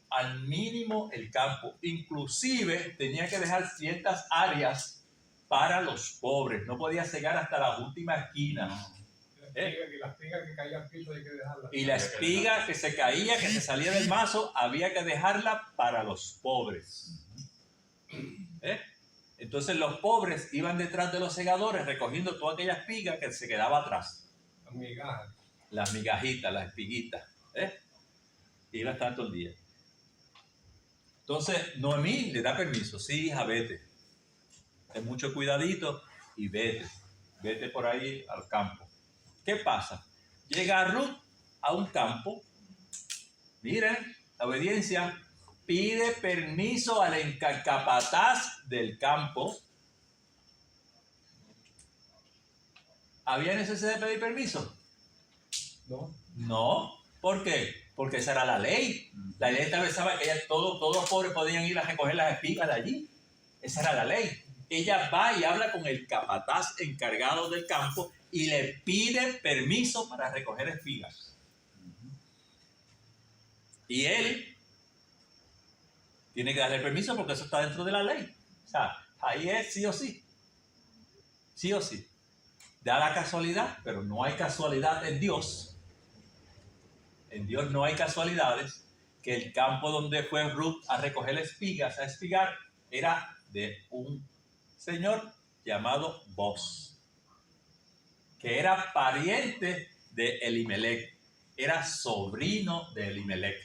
al mínimo el campo. Inclusive tenía que dejar ciertas áreas para los pobres. No podía cegar hasta la última esquina. La espiga que caía al piso hay que dejarla. Y la espiga que se caía, que se salía del mazo, había que dejarla para los pobres. Entonces los pobres iban detrás de los segadores recogiendo toda aquella espiga que se quedaba atrás. Las migajas. Las migajitas, las espiguitas. Iba a estar todo el día. Entonces Noemí le da permiso: sí, hija, vete. Ten mucho cuidadito y vete. Vete por ahí al campo. ¿Qué pasa? Llega Ruth a un campo. Miren, la obediencia. Pide permiso al capataz del campo. ¿Había necesidad de pedir permiso? No. ¿Por qué? Porque esa era la ley. La ley establecía que todos los pobres podían ir a recoger las espigas de allí. Esa era la ley. Ella va y habla con el capataz encargado del campo y le pide permiso para recoger espigas. Y él tiene que darle permiso porque eso está dentro de la ley. O sea, ahí es sí o sí. Sí o sí. Da la casualidad, pero no hay casualidad en Dios. En Dios no hay casualidades, que el campo donde fue Ruth a recoger espigas, a espigar, era de un señor llamado Boaz, que era pariente de Elimelech, era sobrino de Elimelech.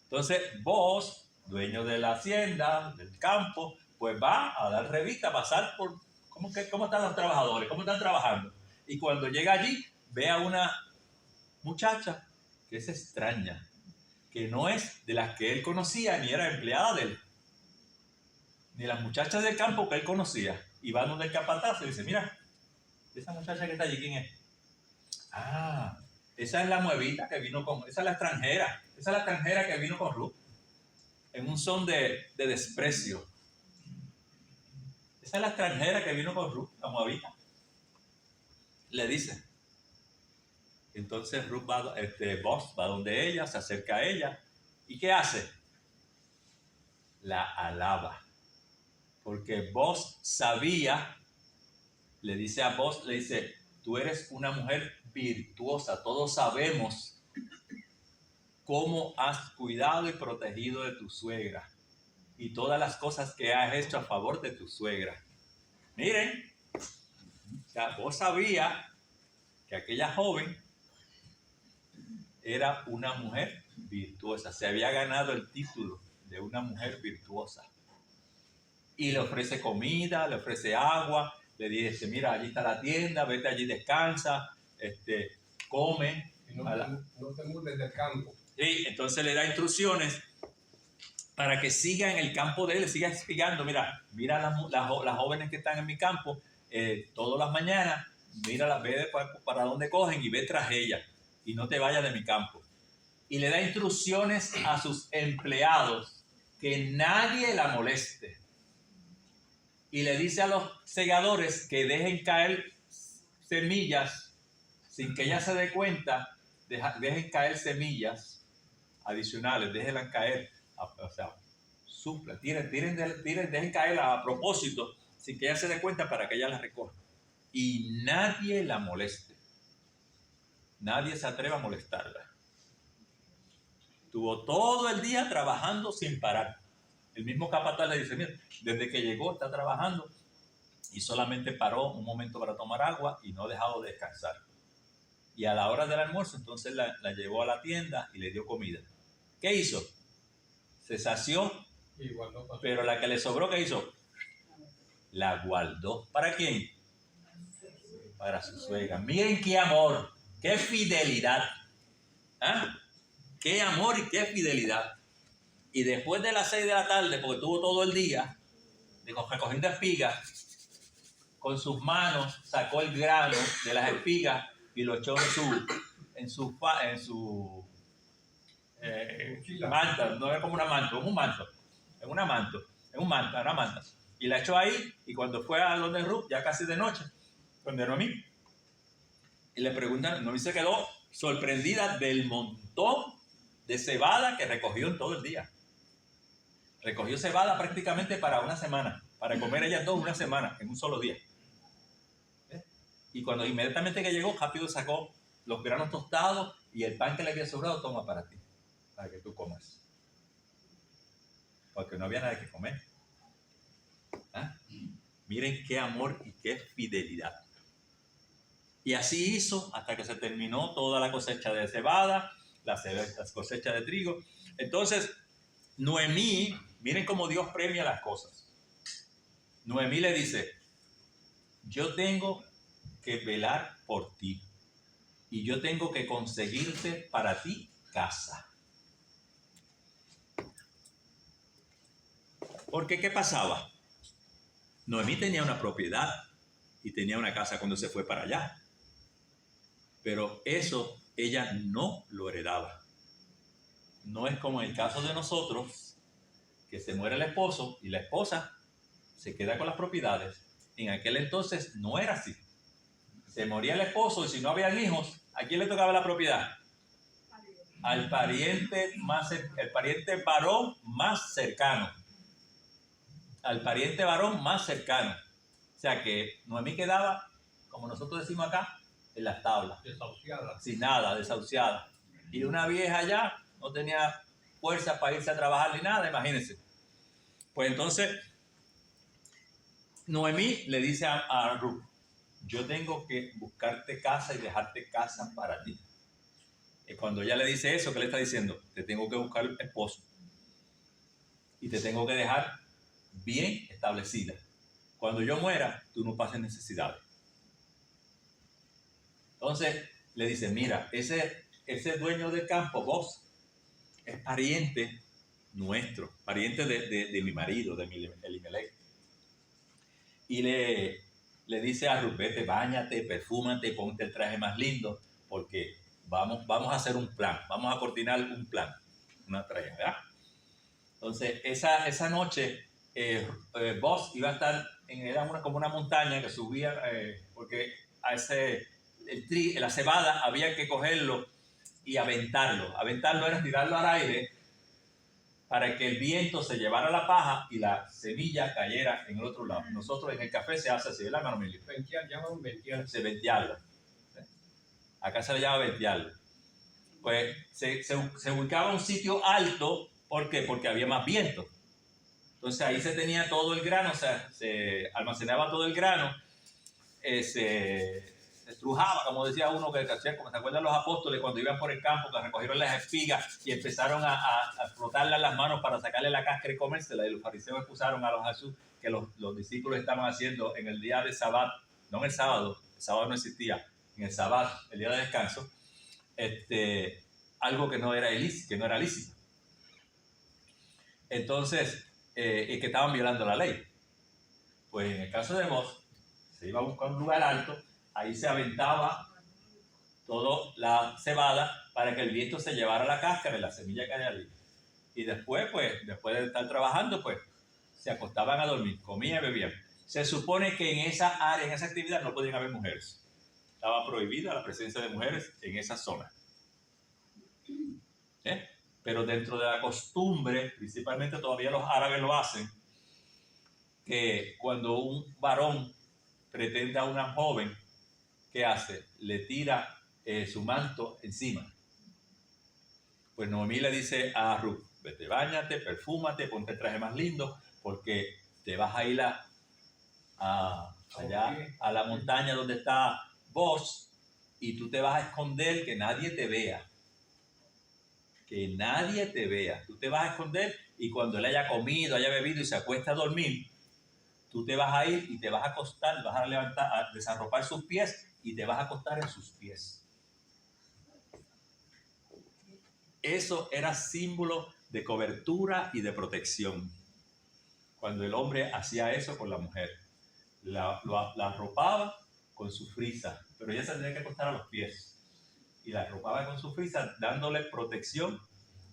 Entonces Boaz, dueño de la hacienda, del campo, pues va a dar revista, a pasar ¿Cómo están los trabajadores? ¿Cómo están trabajando? Y cuando llega allí, ve a una muchacha que es extraña, que no es de las que él conocía, ni era empleada de él, ni las muchachas del campo que él conocía. Y va donde el capataz y dice, mira, esa muchacha que está allí, ¿quién es? Ah, esa es la muevita que vino con, esa es la extranjera que vino con Ruth, en un son de desprecio. Esa es la extranjera que vino con Ruth, la moabita. Le dice. Entonces Ruth Boaz va donde ella, se acerca a ella. ¿Y qué hace? La alaba. Porque Boaz sabía, le dice a Boaz, le dice, tú eres una mujer virtuosa. Todos sabemos cómo has cuidado y protegido de tu suegra. Y todas las cosas que has hecho a favor de tu suegra. Miren, o sea, vos sabías que aquella joven era una mujer virtuosa, se había ganado el título de una mujer virtuosa. Y le ofrece comida, le ofrece agua, le dice, mira, allí está la tienda, vete allí, descansa, come. Y no te mudes del campo. Y entonces le da instrucciones para que siga en el campo de él, le siga explicando, mira las jóvenes que están en mi campo, todas las mañanas, míralas, ve para dónde cogen y ve tras ellas, y no te vayas de mi campo. Y le da instrucciones a sus empleados que nadie la moleste. Y le dice a los segadores que dejen caer semillas, sin que ella se dé cuenta, dejen caer semillas adicionales, déjenlas caer. O sea, supla, dejen caer a propósito, sin que ella se dé cuenta para que ella la recoja. Y nadie la moleste. Nadie se atreva a molestarla. Estuvo todo el día trabajando sin parar. El mismo capataz le dice, mira, desde que llegó está trabajando y solamente paró un momento para tomar agua y no ha dejado de descansar. Y a la hora del almuerzo, entonces la llevó a la tienda y le dio comida. ¿Qué hizo? Se sació, pero la que le sobró, ¿qué hizo? La guardó. ¿Para quién? Para su suegra. Miren qué amor, qué fidelidad. ¿Ah? Qué amor y qué fidelidad. Y después de las 6 de la tarde, porque tuvo todo el día recogiendo espigas, con sus manos sacó el grano de las espigas y lo echó en su manta. No es como una manta, es un manto. Una manta. Y la echó ahí, y cuando fue a donde Ruth, ya casi de noche, donde Noemí, y le preguntan, Noemí se quedó sorprendida del montón de cebada que recogió en todo el día. Recogió cebada prácticamente para una semana, para comer ellas dos una semana, en un solo día. Y cuando inmediatamente que llegó, rápido sacó los granos tostados y el pan que le había sobrado, toma para ti, para que tú comas. Porque no había nada que comer. ¿Ah? Miren qué amor y qué fidelidad. Y así hizo hasta que se terminó toda la cosecha de cebada, las cosechas de trigo. Entonces, Noemí, miren cómo Dios premia las cosas. Noemí le dice, yo tengo que velar por ti y yo tengo que conseguirte para ti casa. Porque ¿qué pasaba? Noemí tenía una propiedad y tenía una casa cuando se fue para allá. Pero eso ella no lo heredaba. No es como en el caso de nosotros, que se muere el esposo y la esposa se queda con las propiedades. En aquel entonces no era así. Se moría el esposo y si no habían hijos, ¿a quién le tocaba la propiedad? Al pariente varón más cercano. Al pariente varón más cercano. O sea que Noemí quedaba, como nosotros decimos acá, en las tablas. Desahuciada. Sin nada, desahuciada. Y una vieja ya no tenía fuerza para irse a trabajar ni nada, imagínense. Pues entonces, Noemí le dice a Ruth, yo tengo que buscarte casa y dejarte casa para ti. Y cuando ella le dice eso, ¿qué le está diciendo? Te tengo que buscar esposo. Y te tengo que dejar bien establecida. cuando yo muera, tú no pases necesidades. Entonces le dice, mira, ese dueño del campo, vos, es pariente nuestro, pariente de mi marido, de Elimelech. Y le dice a Ruth, vete, báñate, perfúmate, ponte el traje más lindo, porque vamos a hacer un plan, vamos a coordinar un plan, una traje, ¿verdad? Entonces, esa noche, Boz iba a estar, era como una montaña que subía, porque a la cebada había que cogerlo y aventarlo. Aventarlo era tirarlo al aire para que el viento se llevara la paja y la semilla cayera en el otro lado. Nosotros en el café se hace así, ¿verdad, hermano Emilio? Llaman ventear. Se ventearla. Acá se le llama ventearlo. Pues se ubicaba en un sitio alto, ¿por qué? Porque había más viento. Entonces ahí se tenía todo el grano, o sea, se almacenaba todo el grano, se estrujaba, como decía uno, como se acuerdan los apóstoles cuando iban por el campo, que recogieron las espigas y empezaron a frotarlas las manos para sacarle la cáscara y comérsela, y los fariseos excusaron a los Jesús que los discípulos estaban haciendo en el día de Sabbat, no en el sábado no existía, en el Sabbat, el día de descanso, algo que no era lícito. Entonces, y que estaban violando la ley. Pues en el caso de Boz, se iba a buscar un lugar alto, ahí se aventaba toda la cebada para que el viento se llevara la cáscara y la semilla caía allí. Y después, pues, después de estar trabajando, pues, se acostaban a dormir, comían y bebían. Se supone que en esa área, en esa actividad, no podían haber mujeres. Estaba prohibida la presencia de mujeres en esa zona. Pero dentro de la costumbre, principalmente todavía los árabes lo hacen, que cuando un varón pretende a una joven, ¿qué hace? Le tira su manto encima. Pues Noemí le dice a Ruth, vete, báñate, perfúmate, ponte el traje más lindo, porque te vas a ir allá a la montaña donde está Boz, y tú te vas a esconder, que nadie te vea. Que nadie te vea. Tú te vas a esconder, y cuando él haya comido, haya bebido y se acuesta a dormir, tú te vas a ir y te vas a acostar, vas a levantar, a desarropar sus pies y te vas a acostar en sus pies. Eso era símbolo de cobertura y de protección. Cuando el hombre hacía eso con la mujer, la arropaba con su frisa, pero ella se tenía que acostar a los pies. Y la arropaba con su frisa, dándole protección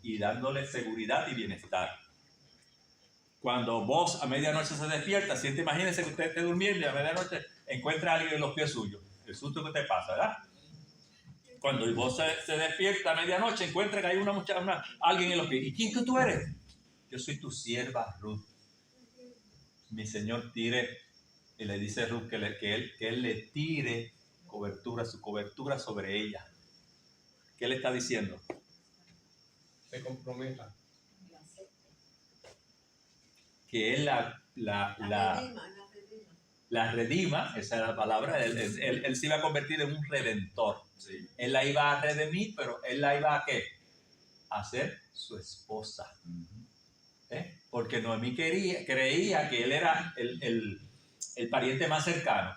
y dándole seguridad y bienestar. Cuando vos a medianoche se despierta, imagínense que usted esté durmiendo y a medianoche encuentra a alguien en los pies suyos. El susto que te pasa, ¿verdad? Cuando vos se despierta a medianoche, encuentra que hay alguien en los pies. ¿Y quién que tú eres? Yo soy tu sierva Ruth. Mi señor tire, y le dice a Ruth que él le tire su cobertura sobre ella. ¿Qué le está diciendo? Se comprometa. Que él la redima, esa era la palabra, él se iba a convertir en un redentor. Sí. Él la iba a redimir, pero él la iba a ¿qué? A ser su esposa. Porque Noemí creía que él era el pariente más cercano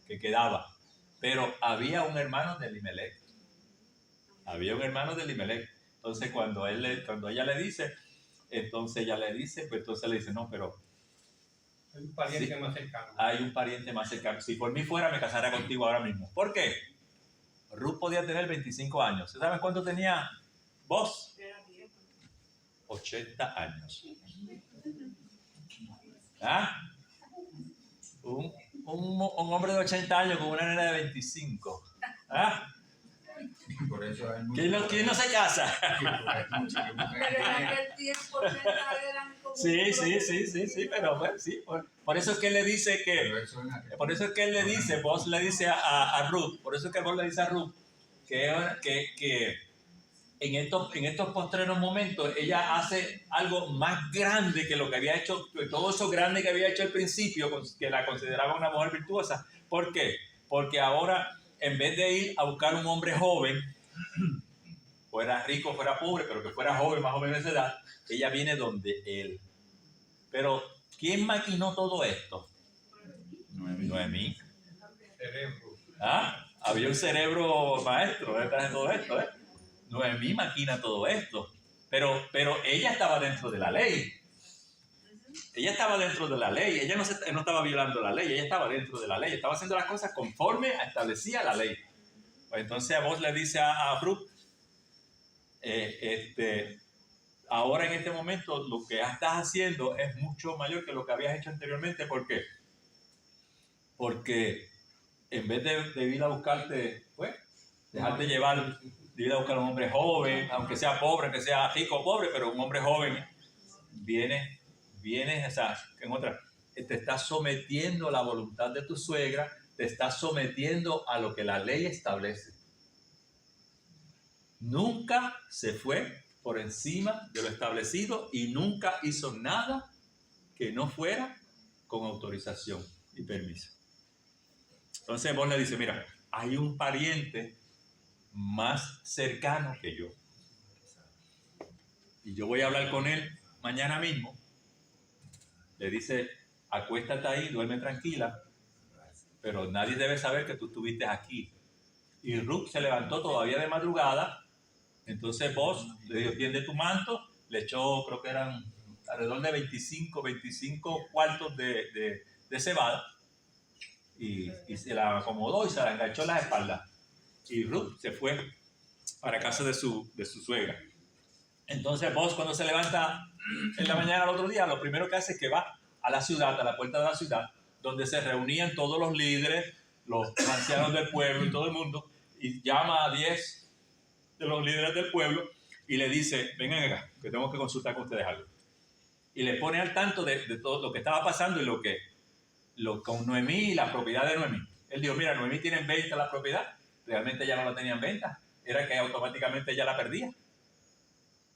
que quedaba. Pero había un hermano de Elimelech. Entonces cuando ella le dice, pues entonces le dice, no, pero hay un pariente más cercano. Hay un pariente más cercano. Si por mí fuera, me casaría contigo ahora mismo. ¿Por qué? Ruth podía tener 25 años. ¿Sabes cuánto tenía vos? 80 años. ¿Ah? Un hombre de 80 años con una nena de 25. ¿Ah? Por eso hay ¿Quién no se casa? Pero en aquel tiempo 80 eran como... Sí, pero bueno, sí. Por eso es que él le dice vos le dice a Ruth, por eso es que vos le dice a Ruth que en estos postreros momentos ella hace algo más grande que lo que había hecho, todo eso grande que había hecho al principio, que la consideraba una mujer virtuosa. ¿Por qué? Porque ahora, en vez de ir a buscar un hombre joven, fuera rico, fuera pobre, pero que fuera joven, más joven de esa edad, ella viene donde él. Pero, ¿quién maquinó todo esto? Noemí. Cerebro. ¿Ah? Había un cerebro maestro detrás de todo esto, ¿eh? Noemí maquina todo esto. Pero ella estaba dentro de la ley. Ella estaba dentro de la ley. Ella no estaba violando la ley. Ella estaba dentro de la ley. Estaba haciendo las cosas conforme establecía la ley. Pues entonces vos le dice a Ruth, ahora en este momento lo que estás haciendo es mucho mayor que lo que habías hecho anteriormente. ¿Por qué? Porque en vez de ir a buscarte, pues, dejarte llevar, de ir a buscar a un hombre joven, aunque sea pobre, que sea rico o pobre, pero un hombre joven, viene, o sea, en otra, te estás sometiendo a la voluntad de tu suegra, te estás sometiendo a lo que la ley establece. Nunca se fue por encima de lo establecido y nunca hizo nada que no fuera con autorización y permiso. Entonces vos le dices, mira, hay un pariente más cercano que yo. Y yo voy a hablar con él mañana mismo. Le dice, acuéstate ahí, duerme tranquila, pero nadie debe saber que tú estuviste aquí. Y Ruth se levantó todavía de madrugada. Entonces vos le dijo, tiende tu manto, le echó, creo que eran alrededor de 25 cuartos de cebada. Y se la acomodó y se la enganchó en las espaldas. Y Ruth se fue para casa de su suegra. Entonces vos cuando se levanta en la mañana al otro día, lo primero que hace es que va a la ciudad, a la puerta de la ciudad, donde se reunían todos los líderes, los ancianos del pueblo y todo el mundo, y llama a 10 de los líderes del pueblo y le dice, vengan acá, que tengo que consultar con ustedes algo. Y le pone al tanto de todo lo que estaba pasando y con Noemí y la propiedad de Noemí. Él dijo, mira, Noemí tiene en venta la propiedad. Realmente ya no la tenía en venta. Era que automáticamente ya la perdía.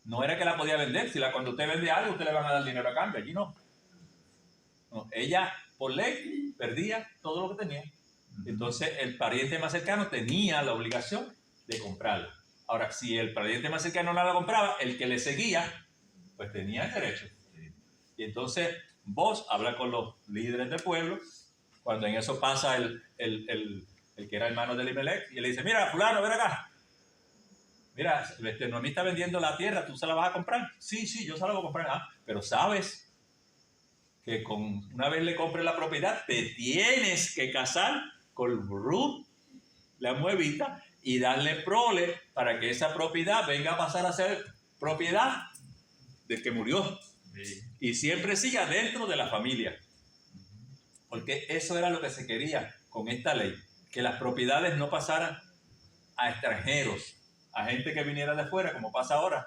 No era que la podía vender. Cuando usted vende algo, usted le van a dar dinero a cambio. Allí no. Ella, por ley, perdía todo lo que tenía. Entonces, el pariente más cercano tenía la obligación de comprarla. Ahora, si el pariente más cercano no la compraba, el que le seguía, pues tenía el derecho. Y entonces vos habla con los líderes del pueblo, cuando en eso pasa el que era hermano de Elimelech, y le dice, mira, fulano, ven acá. Mira, Noemí está vendiendo la tierra, ¿tú se la vas a comprar? Sí, yo se la voy a comprar. Pero sabes que una vez le compres la propiedad, te tienes que casar con Ruth, la moabita, y darle prole para que esa propiedad venga a pasar a ser propiedad del que murió. Sí. Y siempre siga dentro de la familia. Porque eso era lo que se quería con esta ley. Que las propiedades no pasaran a extranjeros, a gente que viniera de fuera, como pasa ahora.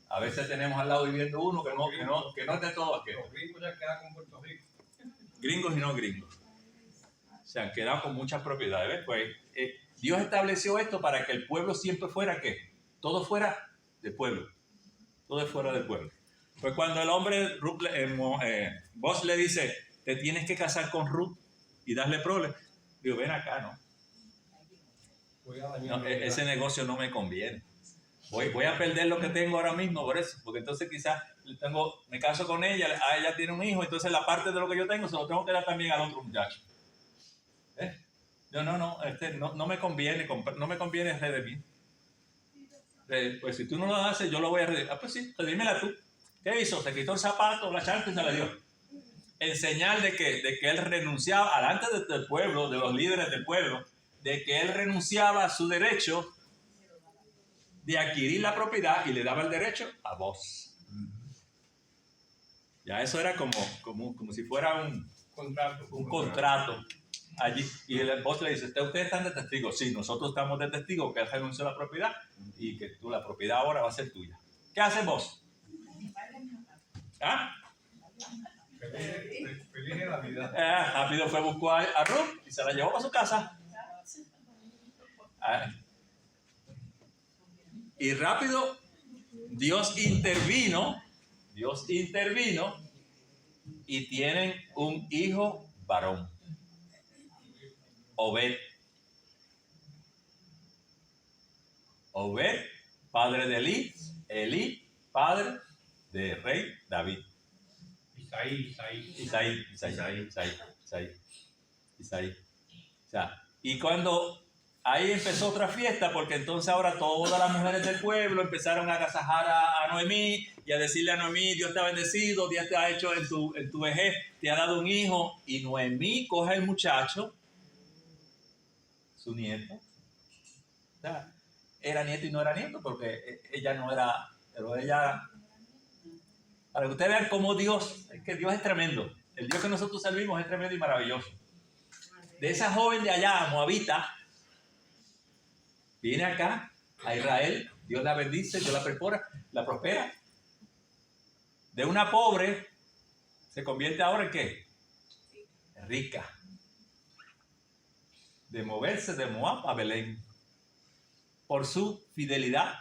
A veces tenemos al lado viviendo uno que no es de todo aquello. Los gringos ya quedan con Puerto Rico. Gringos y no gringos. Se han quedado con muchas propiedades. ¿Ves? Pues, Dios estableció esto para que el pueblo siempre fuera, ¿qué? Todo fuera del pueblo. Todo es fuera del pueblo. Pues cuando el hombre, vos le dice, te tienes que casar con Ruth y darle prole, digo, ven acá, ¿no? No, ese negocio no me conviene. Voy a perder lo que tengo ahora mismo por eso, porque entonces quizás me caso con ella, ella tiene un hijo, entonces la parte de lo que yo tengo se lo tengo que dar también al otro muchacho. No me conviene, no me conviene redimir. Pues si tú no lo haces, yo lo voy a redimir. Pues sí, redímela tú. ¿Qué hizo? Se quitó el zapato, la chancla y se la dio. En señal de que él renunciaba, delante del pueblo, de los líderes del pueblo, de que él renunciaba a su derecho de adquirir la propiedad y le daba el derecho a vos. Ya eso era como si fuera un contrato allí. Y el vos le dice, ¿ustedes están de testigo? Sí, nosotros estamos de testigo que él renunció a la propiedad y que la propiedad ahora va a ser tuya. ¿Qué haces vos? ¿Ah? Feliz de la vida. Rápido fue a buscar a Ruth y se la llevó a su casa. Y rápido Dios intervino y tienen un hijo varón, Obed, padre de Elí, padre del rey David. Isaí. Isaí. O sea, y cuando ahí empezó otra fiesta, porque entonces ahora todas las mujeres del pueblo empezaron a agasajar a Noemí y a decirle a Noemí: Dios te ha bendecido, Dios te ha hecho en tu vejez, te ha dado un hijo. Y Noemí coge al muchacho, su nieto. O sea, era nieto y no era nieto, porque ella no era, pero ella, para que ustedes vean cómo Dios, es que Dios es tremendo. El Dios que nosotros servimos es tremendo y maravilloso. De esa joven de allá, moabita, viene acá a Israel, Dios la bendice, Dios la prospera. De una pobre se convierte ahora en ¿qué? Rica. De moverse de Moab a Belén por su fidelidad,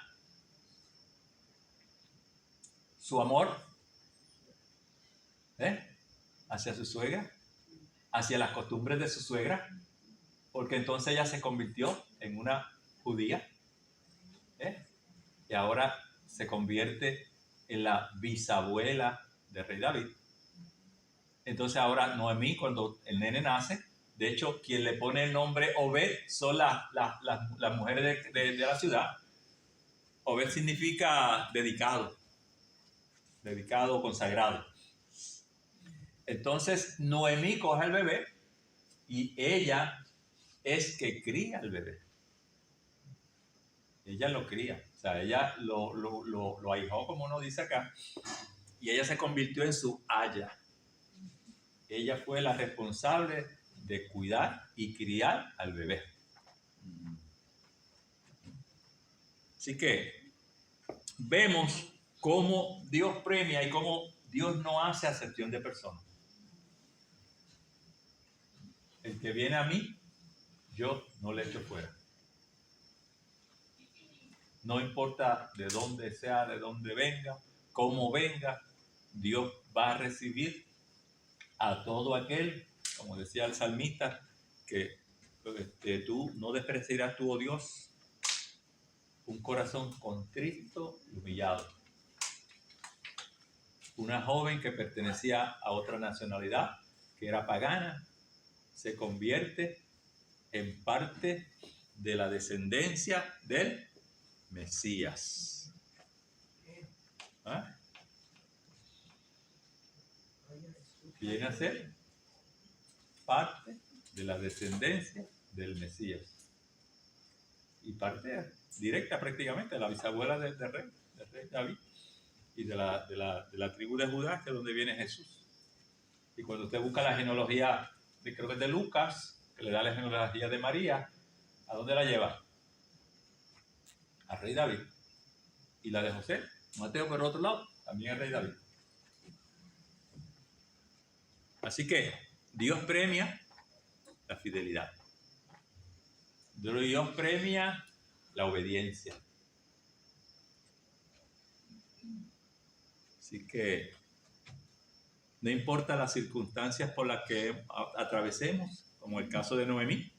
su amor hacia su suegra, hacia las costumbres de su suegra, porque entonces ella se convirtió en una judía, y ahora se convierte en la bisabuela del rey David. Entonces ahora Noemí, cuando el nene nace, de hecho quien le pone el nombre Obed son las mujeres de la ciudad. Obed significa dedicado, consagrado. Entonces Noemí coge al bebé y ella es que cría al bebé. Ella lo cría, o sea, ella lo ahijó, como uno dice acá, y ella se convirtió en su aya. Ella fue la responsable de cuidar y criar al bebé. Así que vemos cómo Dios premia y cómo Dios no hace acepción de personas. El que viene a mí, yo no le echo fuera. No importa de dónde sea, de dónde venga, cómo venga, Dios va a recibir a todo aquel, como decía el salmista, que tú no despreciarás tu, oh Dios, un corazón contrito y humillado. Una joven que pertenecía a otra nacionalidad, que era pagana, se convierte en parte de la descendencia del Mesías. ¿Ah? Viene a ser parte de la descendencia del Mesías. Y parte directa prácticamente de la bisabuela del rey David y de la tribu de Judá, que es donde viene Jesús. Y cuando usted busca la genealogía, creo que es de Lucas, que le da la genealogía de María, ¿a dónde la lleva? Al rey David. Y la de José, Mateo, por otro lado, también el rey David. Así que Dios premia la fidelidad. Dios premia la obediencia. Así que no importa las circunstancias por las que atravesemos, como el caso de Noemí,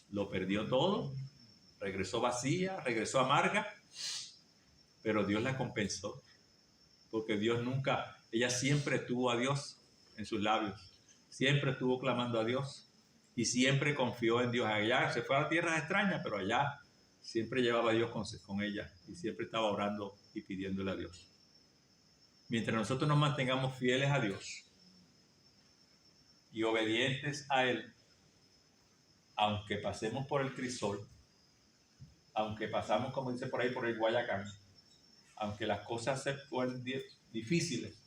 lo perdió todo, regresó vacía, regresó amarga, pero Dios la compensó, porque ella siempre tuvo a Dios en sus labios, siempre estuvo clamando a Dios y siempre confió en Dios. Allá se fue a tierras extrañas, pero allá siempre llevaba a Dios con ella y siempre estaba orando y pidiéndole a Dios. Mientras nosotros nos mantengamos fieles a Dios y obedientes a Él, aunque pasemos por el crisol, aunque pasamos, como dice por ahí, por el Guayacán, aunque las cosas se fueran difíciles,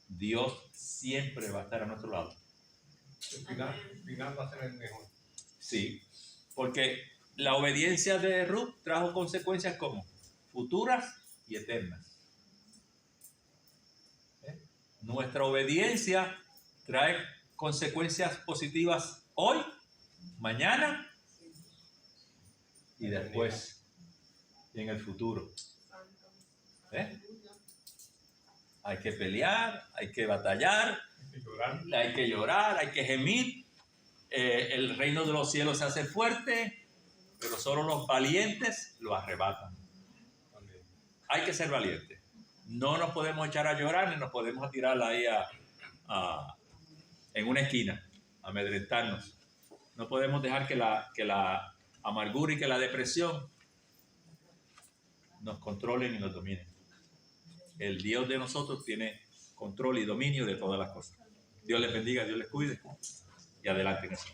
Dios siempre va a estar a nuestro lado. El final va a ser el mejor. Sí, porque la obediencia de Ruth trajo consecuencias como futuras y eternas. Nuestra obediencia trae consecuencias positivas hoy, mañana y después, y en el futuro. Hay que pelear, hay que batallar, hay que llorar, hay que gemir. El reino de los cielos se hace fuerte, pero solo los valientes lo arrebatan. Hay que ser valientes. No nos podemos echar a llorar ni nos podemos tirar ahí en una esquina, amedrentarnos. No podemos dejar que la amargura y que la depresión nos controlen y nos dominen. El Dios de nosotros tiene control y dominio de todas las cosas. Dios les bendiga, Dios les cuide y adelante en eso.